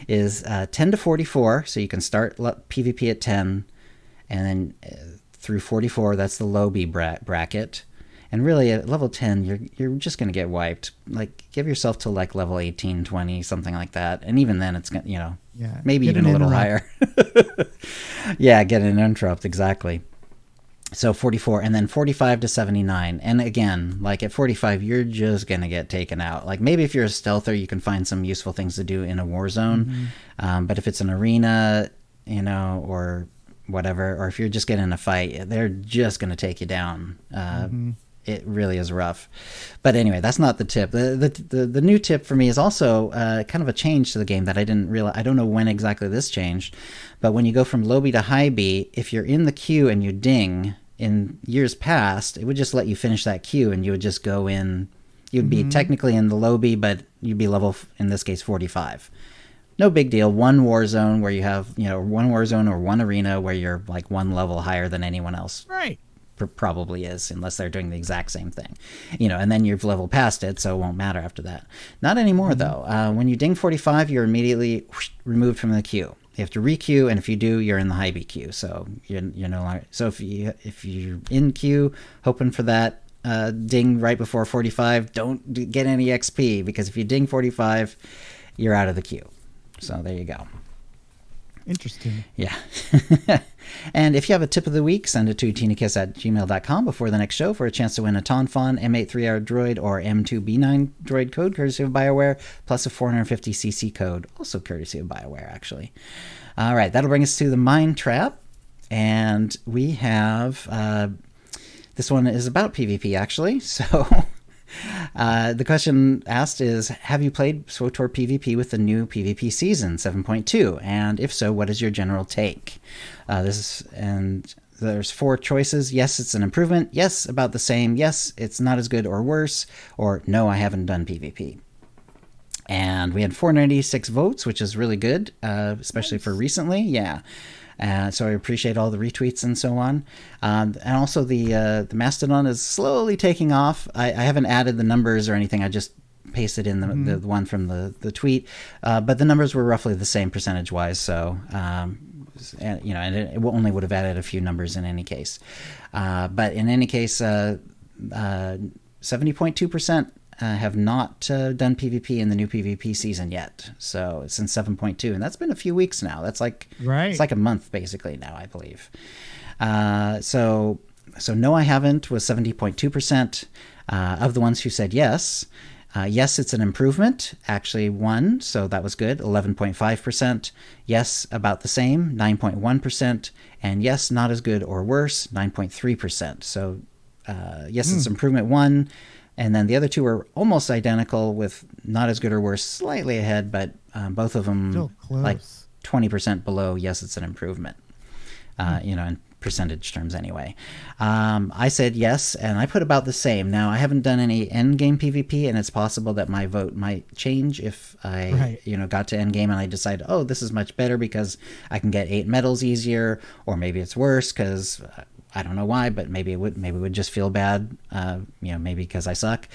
Speaker 1: is 10 to 44. So you can start PvP at 10, and then through 44, that's the low B bracket. And really, at level 10, you're just going to get wiped. Like, give yourself to like level 18, 20, something like that. And even then, it's going to, maybe even a little higher. Yeah, get an interrupt, exactly. So 44, and then 45 to 79. And again, like at 45, you're just going to get taken out. Like maybe if you're a stealther, you can find some useful things to do in a war zone. Mm-hmm. But if it's an arena, or whatever, or if you're just getting in a fight, they're just going to take you down. It really is rough. But anyway, that's not the tip. The new tip for me is also kind of a change to the game that I didn't realize. I don't know when exactly this changed. But when you go from low B to high B, if you're in the queue and you ding, in years past, it would just let you finish that queue, and you would just go in. You'd be technically in the low B, but you'd be level, in this case, 45. No big deal. One war zone where you have, one war zone or one arena where you're like one level higher than anyone else.
Speaker 2: Right.
Speaker 1: Probably is, unless they're doing the exact same thing, and then you've leveled past it, so it won't matter after that. Not anymore, though. When you ding 45, you're immediately removed from the queue. You have to re-queue, and if you do, you're in the high B queue. So you're no longer. So if you're in queue, hoping for that ding right before 45, don't get any XP, because if you ding 45, you're out of the queue. So there you go.
Speaker 2: Interesting.
Speaker 1: Yeah. And if you have a tip of the week, send it to OotiniCast@gmail.com before the next show for a chance to win a Tonfon M8 3R droid or M2B9 droid code, courtesy of BioWare, plus a 450cc code, also courtesy of BioWare, actually. All right, that'll bring us to the Mind Trap. And we have... this one is about PvP, actually. So... the question asked is, have you played SWTOR PvP with the new PvP season 7.2? And if so, what is your general take? There's 4 choices. Yes, it's an improvement. Yes, about the same. Yes, it's not as good or worse. Or no, I haven't done PvP. And we had 496 votes, which is really good, especially for recently. Yeah. So I appreciate all the retweets and so on. And also the Mastodon is slowly taking off. I haven't added the numbers or anything. I just pasted in the one from the tweet. But the numbers were roughly the same percentage-wise. So, and it only would have added a few numbers in any case. But in any case, 70.2% have not done PvP in the new PvP season yet. So it's in 7.2, and that's been a few weeks now. That's like It's like a month basically now, I believe. So no, I haven't was 70.2% of the ones who said yes. Yes, it's an improvement, actually won, so that was good, 11.5%. Yes, about the same, 9.1%. And yes, not as good or worse, 9.3%. So yes, it's improvement 1. And then the other 2 are almost identical, with not as good or worse, slightly ahead, but both of them like 20% below. Yes, it's an improvement, in percentage terms anyway. I said yes, and I put about the same. Now, I haven't done any endgame PvP, and it's possible that my vote might change if I, got to endgame and I decide, oh, this is much better because I can get 8 medals easier, or maybe it's worse because... I don't know why, but maybe it would just feel bad, maybe because I suck.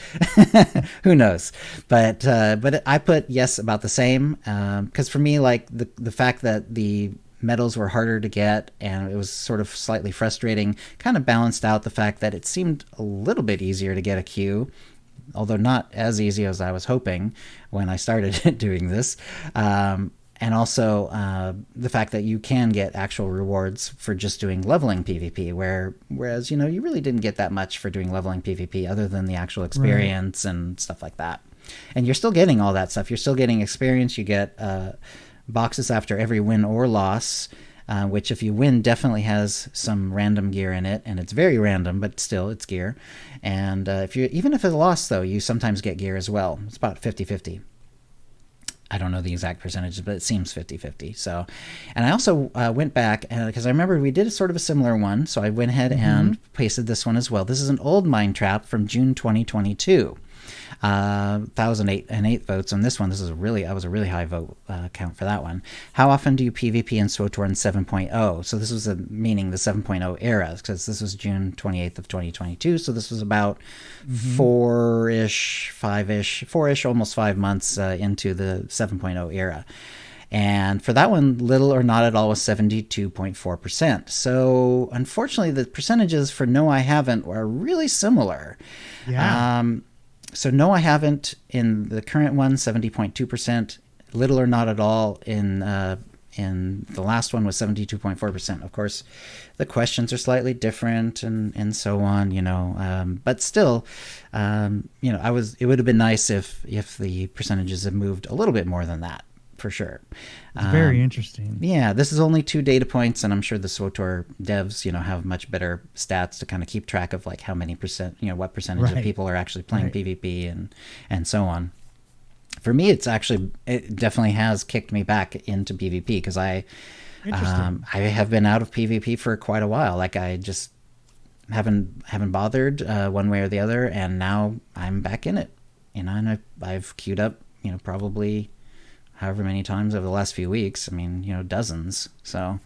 Speaker 1: Who knows? But I put yes about the same, because for me, like the fact that the medals were harder to get, and it was sort of slightly frustrating. Kind of balanced out the fact that it seemed a little bit easier to get a Q, although not as easy as I was hoping when I started doing this. And also the fact that you can get actual rewards for just doing leveling PvP, whereas, you really didn't get that much for doing leveling PvP other than the actual experience and stuff like that. And you're still getting all that stuff. You're still getting experience. You get boxes after every win or loss, which if you win definitely has some random gear in it. And it's very random, but still it's gear. And even if it's a loss, though, you sometimes get gear as well. It's about 50-50. I don't know the exact percentages, but it seems 50-50. So, and I also went back because I remember we did a sort of a similar one. So I went ahead and pasted this one as well. This is an old Mind Trap from June 2022. 1,008 votes on this one. I was a really high vote count for that one. How often do you PvP in SWTOR 7.0? So this was meaning the 7.0 era, because this was June 28th of 2022. So this was about 4-ish, almost 5 months into the 7.0 era. And for that one, little or not at all was 72.4%. So unfortunately, the percentages for no, I haven't are really similar.
Speaker 2: Yeah.
Speaker 1: So no, I haven't in the current one, 70.2%. Little or not at all in the last one was 72.4%. Of course, the questions are slightly different and so on, but still, it would have been nice if the percentages had moved a little bit more than that, for sure.
Speaker 2: It's very interesting.
Speaker 1: Yeah, this is only 2 data points, and I'm sure the SWTOR devs, have much better stats to kind of keep track of like how many percent, what percentage of people are actually playing PvP and so on. For me, it definitely has kicked me back into PvP because I have been out of PvP for quite a while. Like I just haven't bothered one way or the other, and now I'm back in it. And I've queued up, probably however many times over the last few weeks. I mean, dozens. So,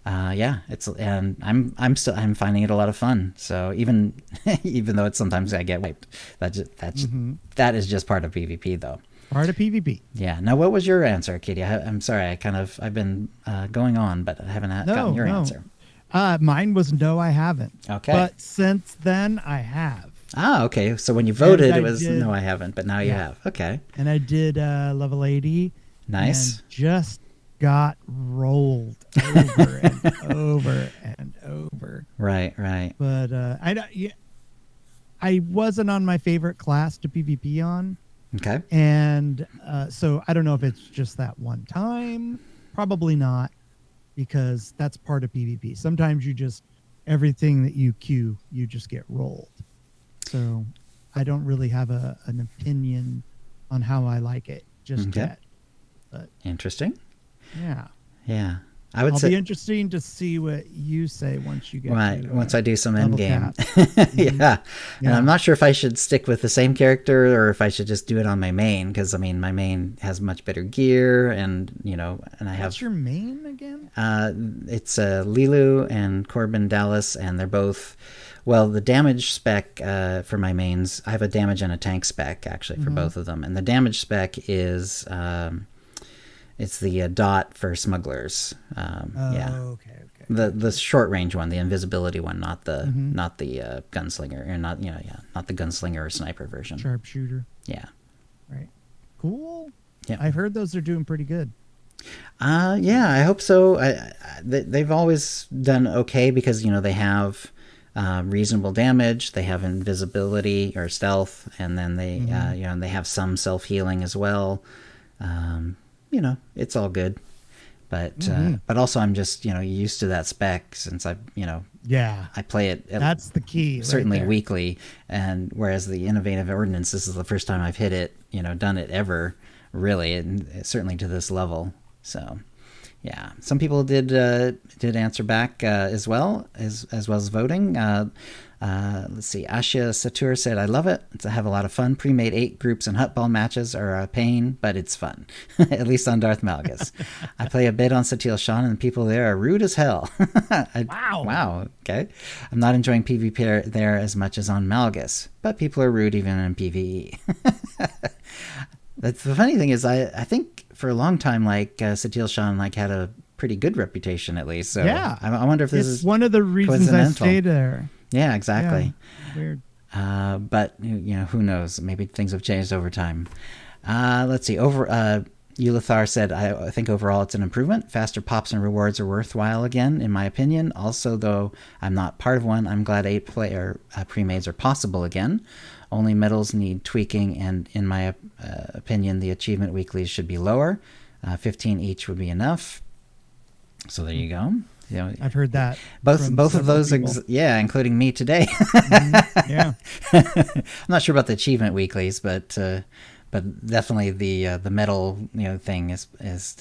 Speaker 1: and I'm finding it a lot of fun. So even though it's sometimes I get wiped, that is just part of PvP though.
Speaker 2: Part of PvP.
Speaker 1: Yeah. Now, what was your answer, Kitty? I'm sorry. I've been going on, but I haven't gotten your answer.
Speaker 2: Mine was no, I haven't.
Speaker 1: Okay.
Speaker 2: But since then, I have.
Speaker 1: Ah, okay. So when you voted, it was no, I haven't, but now you have. Okay.
Speaker 2: And I did level 80.
Speaker 1: Nice.
Speaker 2: And just got rolled over and over and over.
Speaker 1: Right.
Speaker 2: But I wasn't on my favorite class to PvP on.
Speaker 1: Okay.
Speaker 2: And so I don't know if it's just that one time. Probably not, because that's part of PvP. Sometimes everything that you queue, you just get rolled. So I don't really have an opinion on how I like it just yet. But
Speaker 1: interesting.
Speaker 2: Yeah.
Speaker 1: I'll
Speaker 2: be interesting to see what you say once you get
Speaker 1: once I do some end game.
Speaker 2: Yeah.
Speaker 1: And I'm not sure if I should stick with the same character or if I should just do it on my main, because my main has much better gear and and I have.
Speaker 2: What's your main again?
Speaker 1: It's Lilu and Corbin Dallas, and they're both. Well, the damage spec for my mains, I have a damage and a tank spec actually for both of them, and the damage spec is. It's the dot for smugglers.
Speaker 2: Okay.
Speaker 1: The short range one, the invisibility one, not the gunslinger, or not the gunslinger or sniper version.
Speaker 2: Sharpshooter.
Speaker 1: Yeah.
Speaker 2: Right. Cool.
Speaker 1: Yeah.
Speaker 2: I've heard those are doing pretty good.
Speaker 1: Yeah, I hope so. They've always done okay because they have reasonable damage, they have invisibility or stealth, and then they they have some self healing as well. It's all good, but also I'm just used to that spec since I play it.
Speaker 2: That's the key.
Speaker 1: Certainly
Speaker 2: right
Speaker 1: weekly, and whereas the innovative ordinance, this is the first time I've hit it, done it ever, really, and certainly to this level. So, yeah, some people did answer back as well as voting. Let's see. Asha Satur said, I love it. I have a lot of fun. Pre-made 8 groups and hutball matches are a pain, but it's fun. At least on Darth Malgus. I play a bit on Satil Shan, and the people there are rude as hell. Wow. Okay. I'm not enjoying PvP there as much as on Malgus, but people are rude even in PvE. That's the funny thing is I think for a long time, Satil Shan had a pretty good reputation at least. So
Speaker 2: Yeah.
Speaker 1: I wonder if this
Speaker 2: It's
Speaker 1: is
Speaker 2: one of the reasons I
Speaker 1: coincidental.
Speaker 2: stayed there.
Speaker 1: Yeah, exactly.
Speaker 2: Yeah, weird.
Speaker 1: But who knows? Maybe things have changed over time. Let's see. Ulithar said, I think overall it's an improvement. Faster pops and rewards are worthwhile again, in my opinion. Also, though I'm not part of one, I'm glad 8-player pre-mades are possible again. Only medals need tweaking, and in my opinion, the achievement weeklies should be lower. 15 each would be enough. So there you go.
Speaker 2: I've heard that.
Speaker 1: Both of those, including me today.
Speaker 2: Yeah.
Speaker 1: I'm not sure about the achievement weeklies, but definitely the medal thing is it's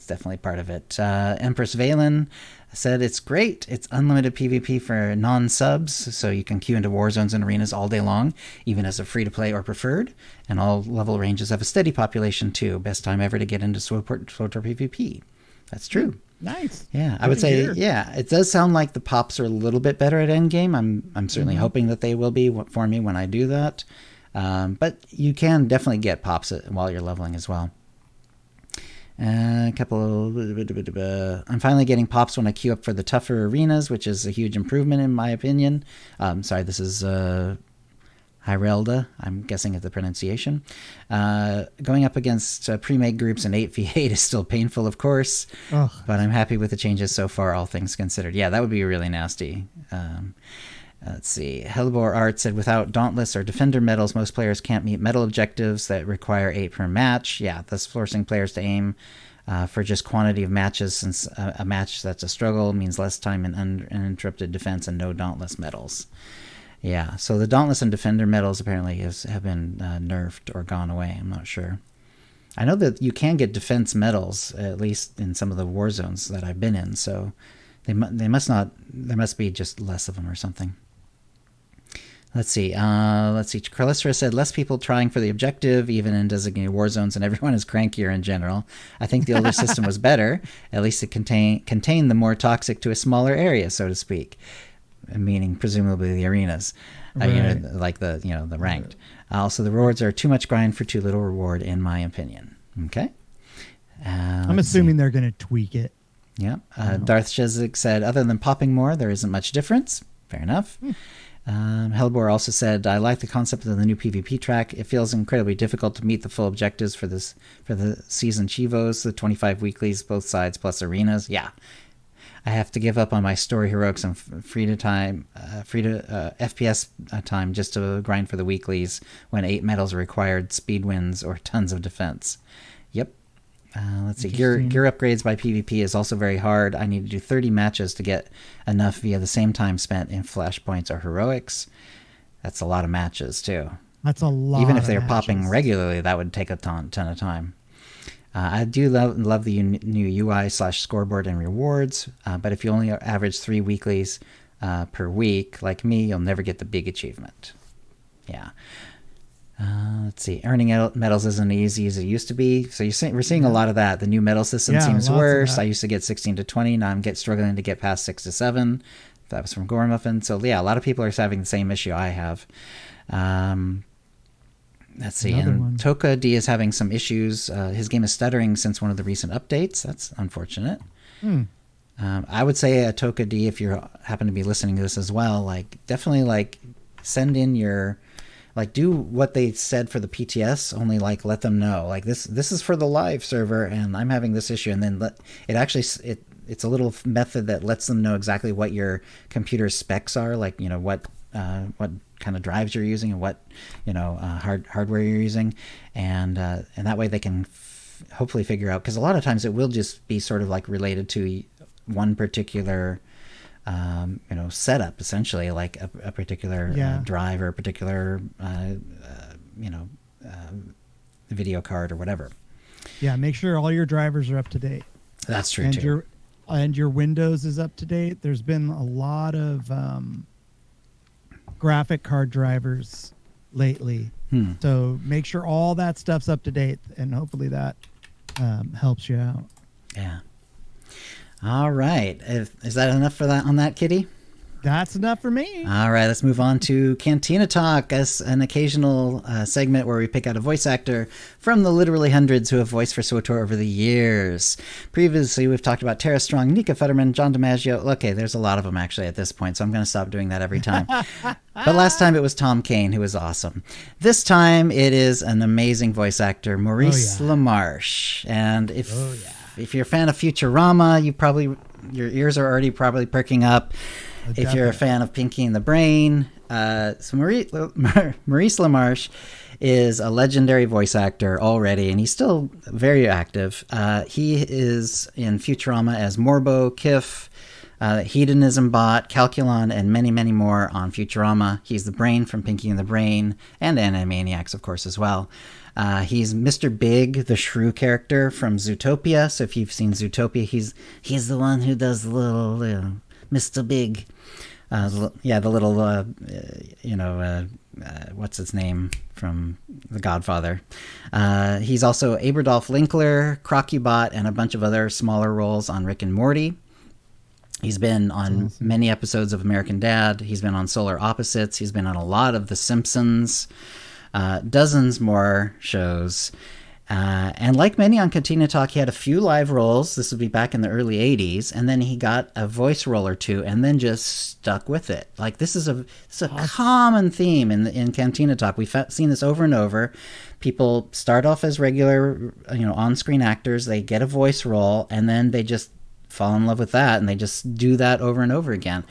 Speaker 1: definitely part of it. Empress Valen said it's great. It's unlimited PvP for non-subs, so you can queue into war zones and arenas all day long, even as a free-to-play or preferred. And all level ranges have a steady population too. Best time ever to get into SWTOR PvP. That's true.
Speaker 2: Nice.
Speaker 1: Yeah, I would say, it does sound like the pops are a little bit better at endgame. I'm certainly hoping that they will be for me when I do that. But you can definitely get pops while you're leveling as well. I'm finally getting pops when I queue up for the tougher arenas, which is a huge improvement in my opinion. Sorry, this is Hyrelda, I'm guessing at the pronunciation. Going up against pre-made groups in 8v8 is still painful, of course, but I'm happy with the changes so far, all things considered. Yeah, that would be really nasty. Let's see. Hellebore Art said, without Dauntless or Defender medals, most players can't meet medal objectives that require 8 per match. Yeah, thus forcing players to aim for just quantity of matches, since a match that's a struggle means less time in uninterrupted defense and no Dauntless medals. Yeah, so the Dauntless and Defender medals apparently have been nerfed or gone away. I'm not sure. I know that you can get defense medals, at least in some of the war zones that I've been in, so they must not. There must be just less of them or something. Let's see. Kralistra said, less people trying for the objective, even in designated war zones, and everyone is crankier in general. I think the older system was better. At least it contained the more toxic to a smaller area, so to speak. Meaning presumably the arenas,
Speaker 2: Right.
Speaker 1: like the ranked. Also, the rewards are too much grind for too little reward, in my opinion. Okay.
Speaker 2: I'm assuming they're going to tweak it.
Speaker 1: Yeah. Darth Shezik said, other than popping more, there isn't much difference. Fair enough. Hellebore also said, I like the concept of the new PvP track. It feels incredibly difficult to meet the full objectives for the season Chivos, the 25 weeklies, both sides, plus arenas. Yeah. I have to give up on my story heroics and free to FPS time just to grind for the weeklies when 8 medals are required, speed wins, or tons of defense. Yep. Let's see. Gear upgrades by PvP is also very hard. I need to do 30 matches to get enough via the same time spent in flashpoints or heroics. That's a lot of matches too.
Speaker 2: That's a lot.
Speaker 1: Even if they're popping regularly, that would take a ton of time. I do love the new UI/scoreboard and rewards, but if you only average 3 weeklies per week, like me, you'll never get the big achievement. Yeah. Let's see. Earning medals isn't easy as it used to be. So we're seeing a lot of that. The new medal system seems worse. I used to get 16 to 20. Now I'm struggling to get past 6 to 7. That was from Gormuffin. So yeah, a lot of people are having the same issue I have. Let's see. And Toka D is having some issues. His game is stuttering since one of the recent updates. That's unfortunate. I would say Toka D, if you happen to be listening to this as well, definitely send in your, do what they said for the PTS, only let them know, this is for the live server and I'm having this issue, and then it's a little method that lets them know exactly what your computer specs are, what kind of drives you're using and what hardware you're using, and that way they can hopefully figure out, because a lot of times it will just be sort of related to one particular setup, essentially, like a particular drive or a particular video card or whatever.
Speaker 2: Yeah, make sure all your drivers are up to date.
Speaker 1: That's true too.
Speaker 2: Your Windows is up to date. There's been a lot of graphic card drivers lately, so make sure all that stuff's up to date, and hopefully that helps you out.
Speaker 1: Yeah. All right. Is that enough for that on that, Kitty?
Speaker 2: That's enough for me.
Speaker 1: All right, let's move on to Cantina Talk, as an occasional segment where we pick out a voice actor from the literally hundreds who have voiced for SWTOR over the years. Previously, we've talked about Tara Strong, Nika Futterman, John DiMaggio. Okay, there's a lot of them actually at this point, so I'm going to stop doing that every time. But last time it was Tom Kane, who was awesome. This time it is an amazing voice actor, Maurice LaMarche. And if you're a fan of Futurama, your ears are already probably perking up. If you're a fan of Pinky and the Brain, so Maurice LaMarche is a legendary voice actor already, and he's still very active. He is in Futurama as Morbo, Kif, Hedonism Bot, Calculon, and many, many more on Futurama. He's the Brain from Pinky and the Brain, and Animaniacs, of course, as well. He's Mr. Big, the shrew character from Zootopia. So if you've seen Zootopia, he's the one who does the little Mr. Big. The little, what's its name from The Godfather. He's also Aberdolf Linkler, Crocubot, and a bunch of other smaller roles on Rick and Morty. He's been on many episodes of American Dad. He's been on Solar Opposites. He's been on a lot of The Simpsons, dozens more shows. And like many on Cantina Talk, he had a few live roles. This would be back in the early 80s. And then he got a voice role or two and then just stuck with it. Like, this is a common theme in Cantina Talk. We've seen this over and over. People start off as regular, on-screen actors. They get a voice role, and then they just fall in love with that, and they just do that over and over again.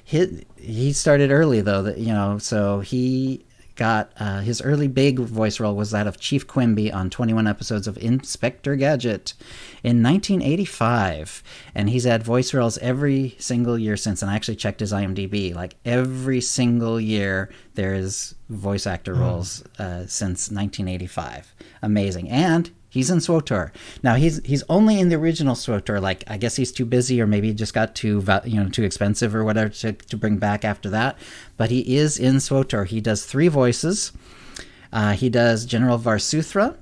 Speaker 1: He started early, though, so he got his early big voice role was that of Chief Quimby on 21 episodes of Inspector Gadget in 1985, and he's had voice roles every single year since. And I actually checked his IMDb, like every single year there is voice actor roles since 1985. Amazing. And he's in SWTOR. Now he's only in the original SWTOR. Like, I guess he's too busy, or maybe he just got too expensive or whatever to bring back after that. But he is in SWTOR. He does 3 voices. He does General Varsuthra,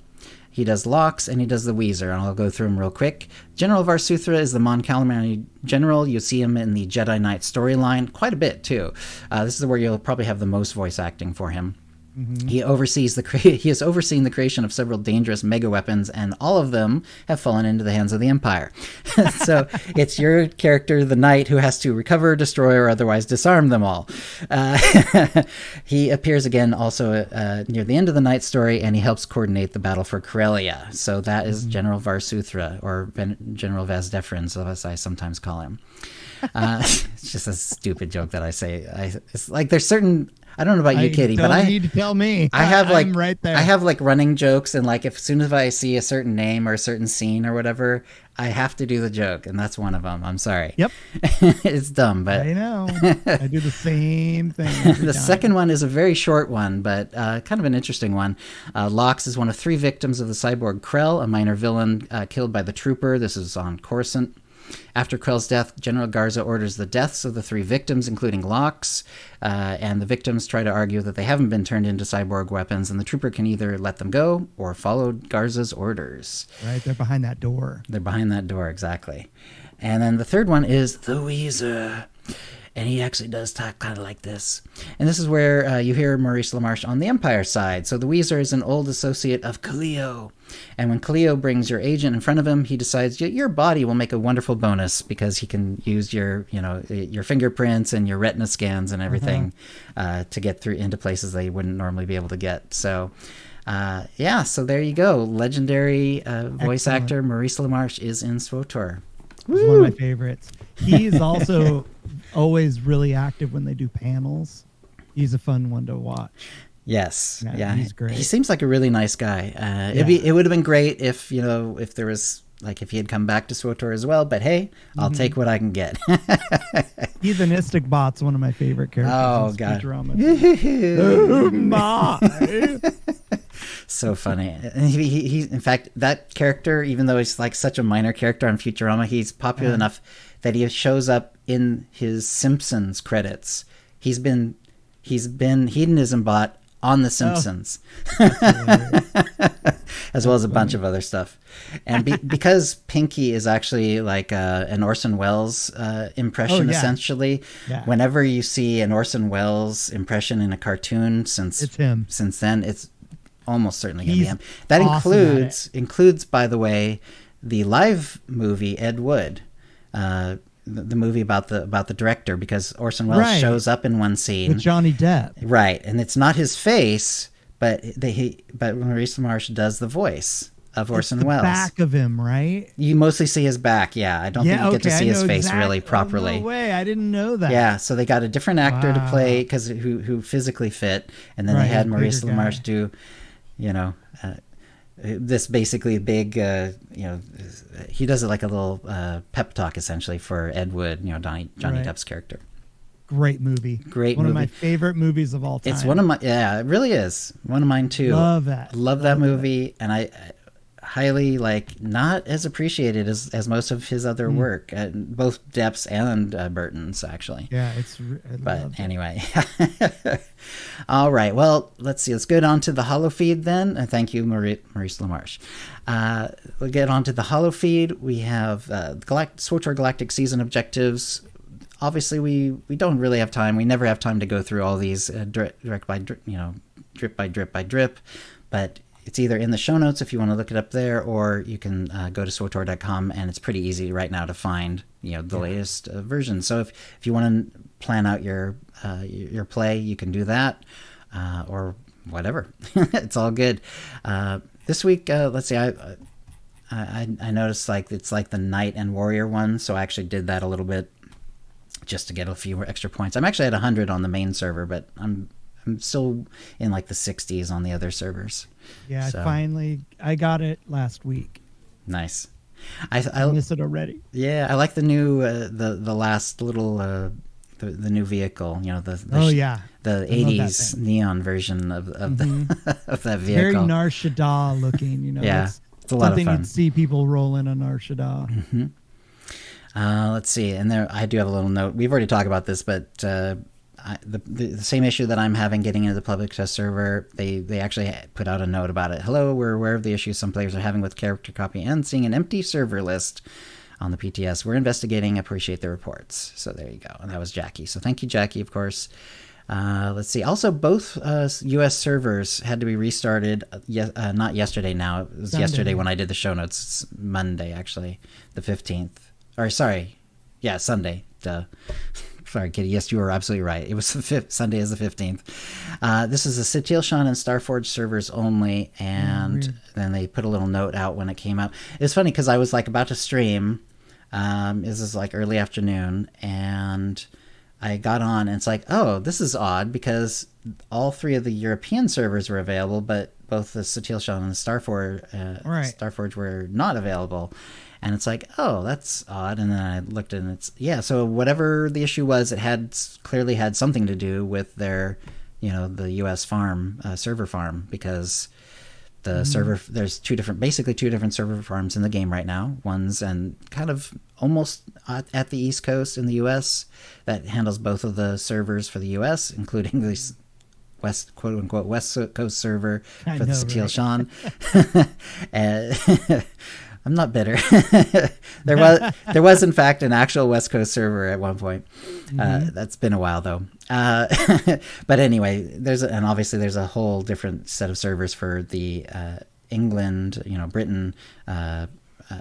Speaker 1: he does Lox, and he does the Weezer. And I'll go through them real quick. General Varsuthra is the Mon Calamari general. You see him in the Jedi Knight storyline quite a bit too. This is where you'll probably have the most voice acting for him. Mm-hmm. He has overseen the creation of several dangerous mega weapons, and all of them have fallen into the hands of the Empire. So it's your character, the Knight, who has to recover, destroy, or otherwise disarm them all. He appears again also near the end of the Knight story, and he helps coordinate the battle for Corellia. So that is General Varsuthra, or General Vazdefrins, as I sometimes call him. It's just a stupid joke that I say. It's like there's certain... I don't know about you, Kitty, but I
Speaker 2: need to tell me.
Speaker 1: I'm
Speaker 2: right there.
Speaker 1: I have like running jokes, and like as soon as I see a certain name or a certain scene or whatever, I have to do the joke, and that's one of them. I'm sorry.
Speaker 2: Yep.
Speaker 1: It's dumb, but
Speaker 2: I know. I do the same thing.
Speaker 1: The second one is a very short one, but kind of an interesting one. Lox is one of 3 victims of the cyborg Krell, a minor villain killed by the Trooper. This is on Coruscant. After Krell's death, General Garza orders the deaths of the 3 victims, including Lox, and the victims try to argue that they haven't been turned into cyborg weapons, and the Trooper can either let them go or follow Garza's orders.
Speaker 2: Right, they're behind that door.
Speaker 1: They're behind that door, exactly. And then the third one is the Weezer. And he actually does talk kind of like this. And this is where you hear Maurice LaMarche on the Empire side. So the Weezer is an old associate of Cleo. And when Cleo brings your agent in front of him, he decides your body will make a wonderful bonus because he can use your fingerprints and your retina scans and everything to get through into places that you wouldn't normally be able to get. So, so there you go. Legendary voice actor Maurice LaMarche is in SWTOR.
Speaker 2: He's one of my favorites. He's also always really active when they do panels. He's a fun one to watch.
Speaker 1: Yes. Yeah.
Speaker 2: He's great.
Speaker 1: He seems like a really nice guy. It would have been great if there was, like, if he had come back to SWTOR as well, but hey, I'll take what I can get.
Speaker 2: Heathenistic Bot's one of my favorite characters.
Speaker 1: Oh, God.
Speaker 2: Oh, my.
Speaker 1: So funny. And he in fact, that character, even though he's like such a minor character on Futurama, he's popular enough that he shows up in his Simpsons credits. He's been Hedonism Bot on The Simpsons.
Speaker 2: Oh.
Speaker 1: That's as well as a bunch of other stuff. And because Pinky is actually like an Orson Welles impression, essentially, whenever you see an Orson Welles impression in a cartoon, it's him. Since then, it's almost certainly going to be him. That awesome includes, by the way, the live movie Ed Wood. The movie about the director, because Orson Welles shows up in one scene
Speaker 2: with Johnny Depp,
Speaker 1: right, and it's not his face, but Maurice LaMarche does the voice of Orson Welles.
Speaker 2: Back of him, right?
Speaker 1: You mostly see his back. Yeah, I don't think you get to see his face really properly.
Speaker 2: Oh, no way, I didn't know that.
Speaker 1: Yeah, so they got a different actor to play because who physically fit, and then they had Maurice LaMarche do, this basically big, he does it like a little pep talk essentially for Ed Wood, Johnny Depp's character.
Speaker 2: Great movie.
Speaker 1: One
Speaker 2: of my favorite movies of all time.
Speaker 1: It's one of my, it really is one of mine too.
Speaker 2: Love that.
Speaker 1: Love that movie, and I highly not as appreciated as most of his other work, both Depp's and Burton's actually.
Speaker 2: Yeah,
Speaker 1: but anyway. All right, well, let's see. Let's get on to the holo feed then. Thank you, Maurice LaMarche. We'll get on to the holo feed. We have SWTOR Galactic season objectives. Obviously, we don't really have time. We never have time to go through all these drip by drip, but it's either in the show notes if you want to look it up there, or you can go to SWTOR.com, and it's pretty easy right now to find the latest version. So if you want to plan out your play, you can do that, or whatever. It's all good. This week, let's see. I noticed it's like the Knight and Warrior one, so I actually did that a little bit just to get a few extra points. I'm actually at 100 on the main server, but I'm still in like the 60s on the other servers.
Speaker 2: Yeah, so. I got it last week.
Speaker 1: Nice.
Speaker 2: I missed it already.
Speaker 1: Yeah, I like the new the last little the new vehicle. The 80s neon version of of that vehicle.
Speaker 2: Very Nar Shaddaa looking.
Speaker 1: Yeah, it's a lot of fun.
Speaker 2: Something you'd see people rolling on Nar Shaddaa.
Speaker 1: Mm-hmm. Let's see, and there I do have a little note. We've already talked about this, but the same issue that I'm having getting into the public test server, they actually put out a note about it. Hello, we're aware of the issues some players are having with character copy and seeing an empty server list on the PTS. We're investigating. Appreciate the reports. So there you go. And that was Jackie. So thank you, Jackie, of course. Let's see. Also, both U.S. servers had to be restarted. Not yesterday now. It was Sunday. Yesterday when I did the show notes. It's Monday, actually, the 15th. Or sorry. Yeah, Sunday. Duh. Sorry, Kitty. Yes, you were absolutely right. It was Sunday is the 15th. This is the Satil Shan and Starforge servers only, and then they put a little note out when it came out. It's funny because I was about to stream. This is early afternoon, and I got on, and it's oh, this is odd because all three of the European servers were available, but both the Satil Shan and the Starforge were not available. And it's oh, that's odd. And then I looked and so whatever the issue was, it clearly had something to do with their, the US farm, server farm, because the server, there's basically two different server farms in the game right now. One's and kind of almost at the East Coast in the US that handles both of the servers for the US, including the quote unquote West Coast server for the Satil Shan. I'm not bitter. There was in fact an actual West Coast server at one point. That's been a while though. But anyway, obviously there's a whole different set of servers for the England, Britain,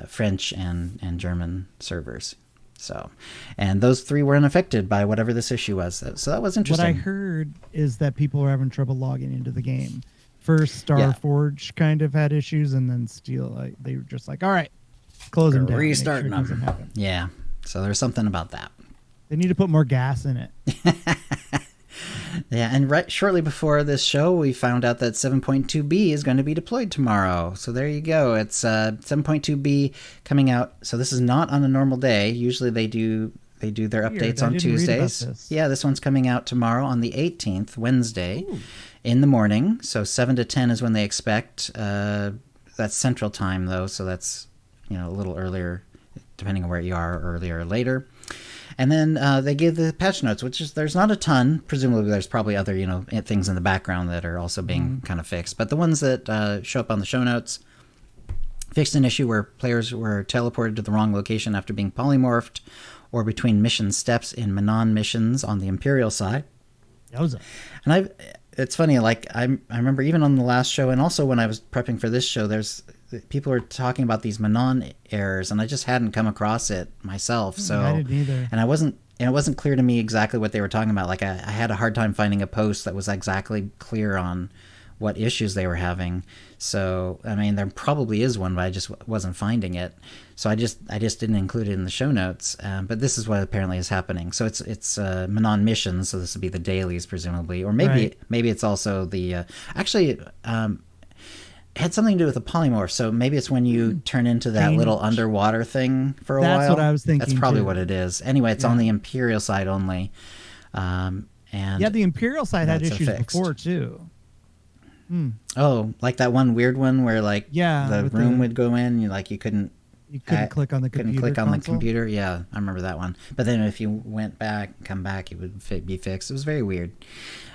Speaker 1: French and German servers. So, and those three were unaffected by whatever this issue was. So that was interesting.
Speaker 2: What I heard is that people were having trouble logging into the game. First, Starforge kind of had issues, and then Steel, they were just all right, close them down.
Speaker 1: Restarting them. Yeah, so there's something about that.
Speaker 2: They need to put more gas in it.
Speaker 1: Yeah, and shortly before this show, we found out that 7.2b is going to be deployed tomorrow. So there you go. It's 7.2b coming out. So this is not on a normal day. Usually they do their updates on Tuesdays. Yeah, this one's coming out tomorrow on the 18th, Wednesday. Ooh. In the morning. So 7 to 10 is when they expect. That's Central Time, though, so that's a little earlier, depending on where you are, earlier or later. And then they give the patch notes, which is there's not a ton. Presumably, there's probably other things in the background that are also being kind of fixed. But the ones that show up on the show notes, fixed an issue where players were teleported to the wrong location after being polymorphed, or between mission steps in Manon missions on the Imperial side.
Speaker 2: Yowza.
Speaker 1: And it's funny, like I remember even on the last show, and also when I was prepping for this show, people were talking about these Manon errors, and I just hadn't come across it myself. So
Speaker 2: I didn't either.
Speaker 1: And it wasn't clear to me exactly what they were talking about. Like I had a hard time finding a post that was exactly clear on what issues they were having. So, I mean, there probably is one, but I just wasn't finding it. So I just didn't include it in the show notes. But this is what apparently is happening. So it's Manon missions. So this would be the dailies, presumably, or maybe it's also the it had something to do with the polymorph. So maybe it's when you turn into that little underwater thing for a while.
Speaker 2: That's what I was thinking.
Speaker 1: That's probably what it is. Anyway, it's on the Imperial side only. And
Speaker 2: the Imperial side had issues before too.
Speaker 1: Oh, like that one weird one where like the room would go in, you couldn't
Speaker 2: click on the computer.
Speaker 1: Yeah, I remember that one. But then if you come back, it would be fixed. It was very weird.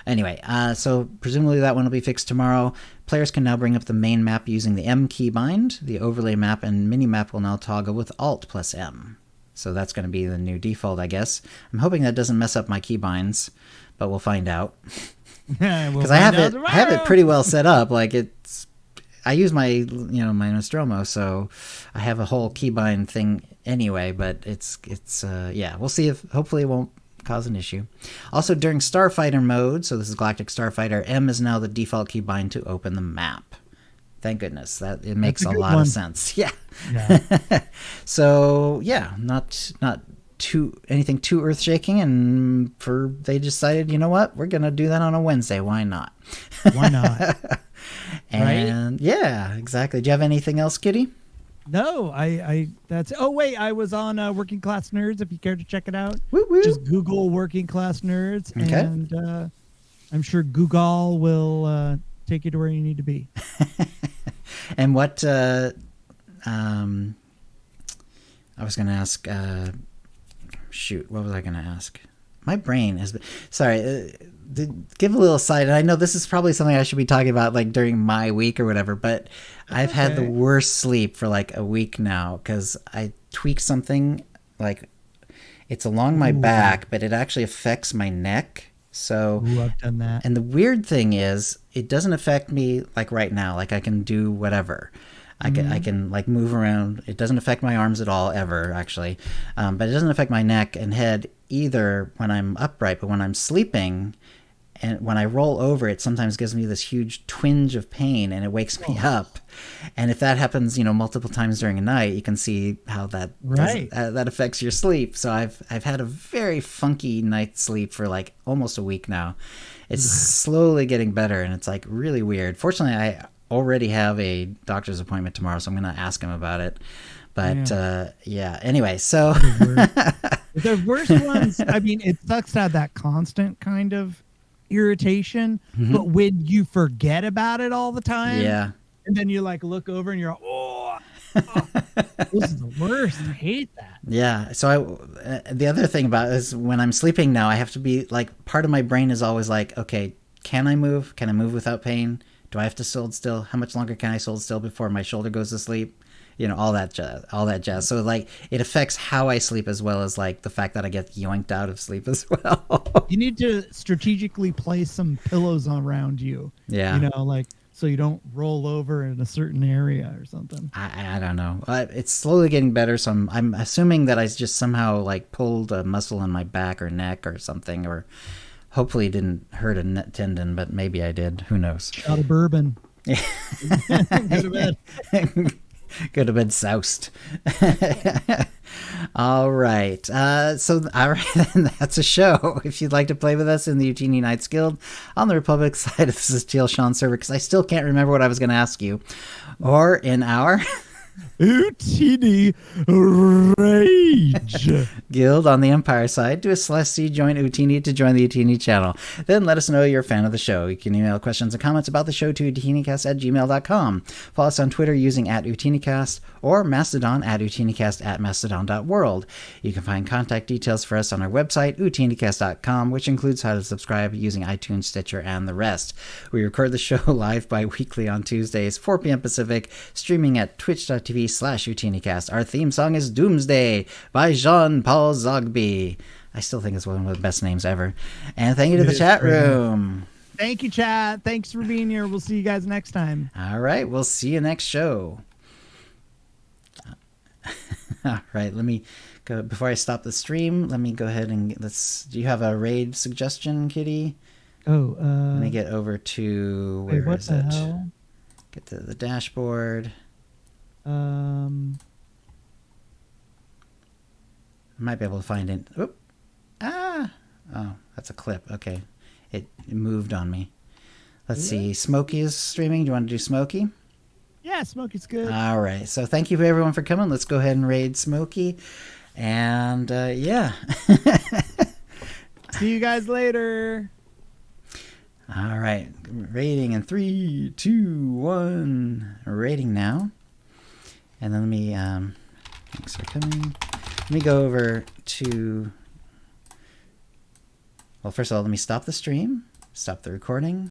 Speaker 1: Anyway, so presumably that one will be fixed tomorrow. Players can now bring up the main map using the M keybind. The overlay map and mini map will now toggle with Alt plus M. So that's going to be the new default, I guess. I'm hoping that doesn't mess up my keybinds, but we'll find out. Because I have it pretty well set up. Like I use my my Nostromo, so I have a whole keybind thing anyway. But it's we'll see if hopefully it won't cause an issue. Also, during Starfighter mode, so this is Galactic Starfighter, M is now the default keybind to open the map. Thank goodness, that it makes a lot of sense. Yeah. So not anything too earth shaking, and they decided, you know what, we're gonna do that on a Wednesday. Why not?
Speaker 2: Why not?
Speaker 1: And yeah, exactly. Do you have anything else, Kitty?
Speaker 2: No, I I was on Working Class Nerds, if you care to check it out.
Speaker 1: Woo-woo.
Speaker 2: Just Google Working Class Nerds,
Speaker 1: okay.
Speaker 2: And I'm sure Google will take you to where you need to be.
Speaker 1: And what I was gonna ask, what was I going to ask? My brain has been... Sorry, give a little aside. And I know this is probably something I should be talking about like during my week or whatever, but I've had the worst sleep for like a week now because I tweaked something. Like it's along my back, but it actually affects my neck. So
Speaker 2: I've done that.
Speaker 1: And the weird thing is it doesn't affect me like right now. Like I can do whatever. I can like move around. It doesn't affect my arms at all, ever, actually. But it doesn't affect my neck and head either when I'm upright. But when I'm sleeping and when I roll over, it sometimes gives me this huge twinge of pain and it wakes me up. And if that happens, multiple times during a night, you can see how that that affects your sleep. So I've had a very funky night's sleep for like almost a week now. It's slowly getting better, and it's like really weird. Fortunately, I already have a doctor's appointment tomorrow, so I'm going to ask him about it. But anyway, so
Speaker 2: the worst ones, I mean, it sucks to have that constant kind of irritation, but when you forget about it all the time, and then you like look over and you're this is the worst. I hate that.
Speaker 1: Yeah. So the other thing about it is when I'm sleeping now, I have to be like, part of my brain is always like, okay, can I move? Can I move without pain? Do I have to hold still? How much longer can I hold still before my shoulder goes to sleep? All that jazz. So like it affects how I sleep as well as like the fact that I get yoinked out of sleep as well.
Speaker 2: You need to strategically place some pillows around you.
Speaker 1: Yeah.
Speaker 2: Like so you don't roll over in a certain area or something.
Speaker 1: I don't know. It's slowly getting better. So I'm assuming that I just somehow like pulled a muscle in my back or neck or something, or hopefully it didn't hurt a tendon, but maybe I did. Who knows?
Speaker 2: Shot of bourbon.
Speaker 1: Go to bed. Go to bed soused. All right. All right, then that's a show. If you'd like to play with us in the Utini Knights Guild on the Republic side of the Teal Sean server, because I still can't remember what I was going to ask you, or in our
Speaker 2: Utini Rage
Speaker 1: Guild on the Empire side, do a /C join Utini to join the Utini channel. Then let us know you're a fan of the show. You can email questions and comments about the show to utinicast@gmail.com. Follow us on Twitter using @UtiniCast or Mastodon @UtiniCast@mastodon.world. You can find contact details for us on our website, utinicast.com, which includes how to subscribe using iTunes, Stitcher, and the rest. We record the show live bi-weekly on Tuesdays, 4 p.m. Pacific, streaming at twitch.tv twitch.tv/OotiniCast. Our theme song is Doomsday by Jean-Paul Zogby. I still think it's one of the best names ever. And thank you to the chat room.
Speaker 2: Thank you, chat. Thanks for being here. We'll see you guys next time.
Speaker 1: All right. We'll see you next show. All right. Let me go. Before I stop the stream, let me go ahead and do you have a raid suggestion, Kitty?
Speaker 2: Oh,
Speaker 1: let me get over to, where is it?
Speaker 2: Hell?
Speaker 1: Get to the dashboard. I might be able to find it. Oop. Ah. Oh, that's a clip. Okay. It moved on me. Let's see. Smokey is streaming. Do you want to do Smokey?
Speaker 2: Yeah, Smokey's good.
Speaker 1: All right. So thank you everyone for coming. Let's go ahead and raid Smokey. And yeah.
Speaker 2: See you guys later.
Speaker 1: All right. Rating in 3, 2, 1. Rating now. And then let me, thanks for coming. Let me go over to, well, first of all, let me stop the stream, stop the recording.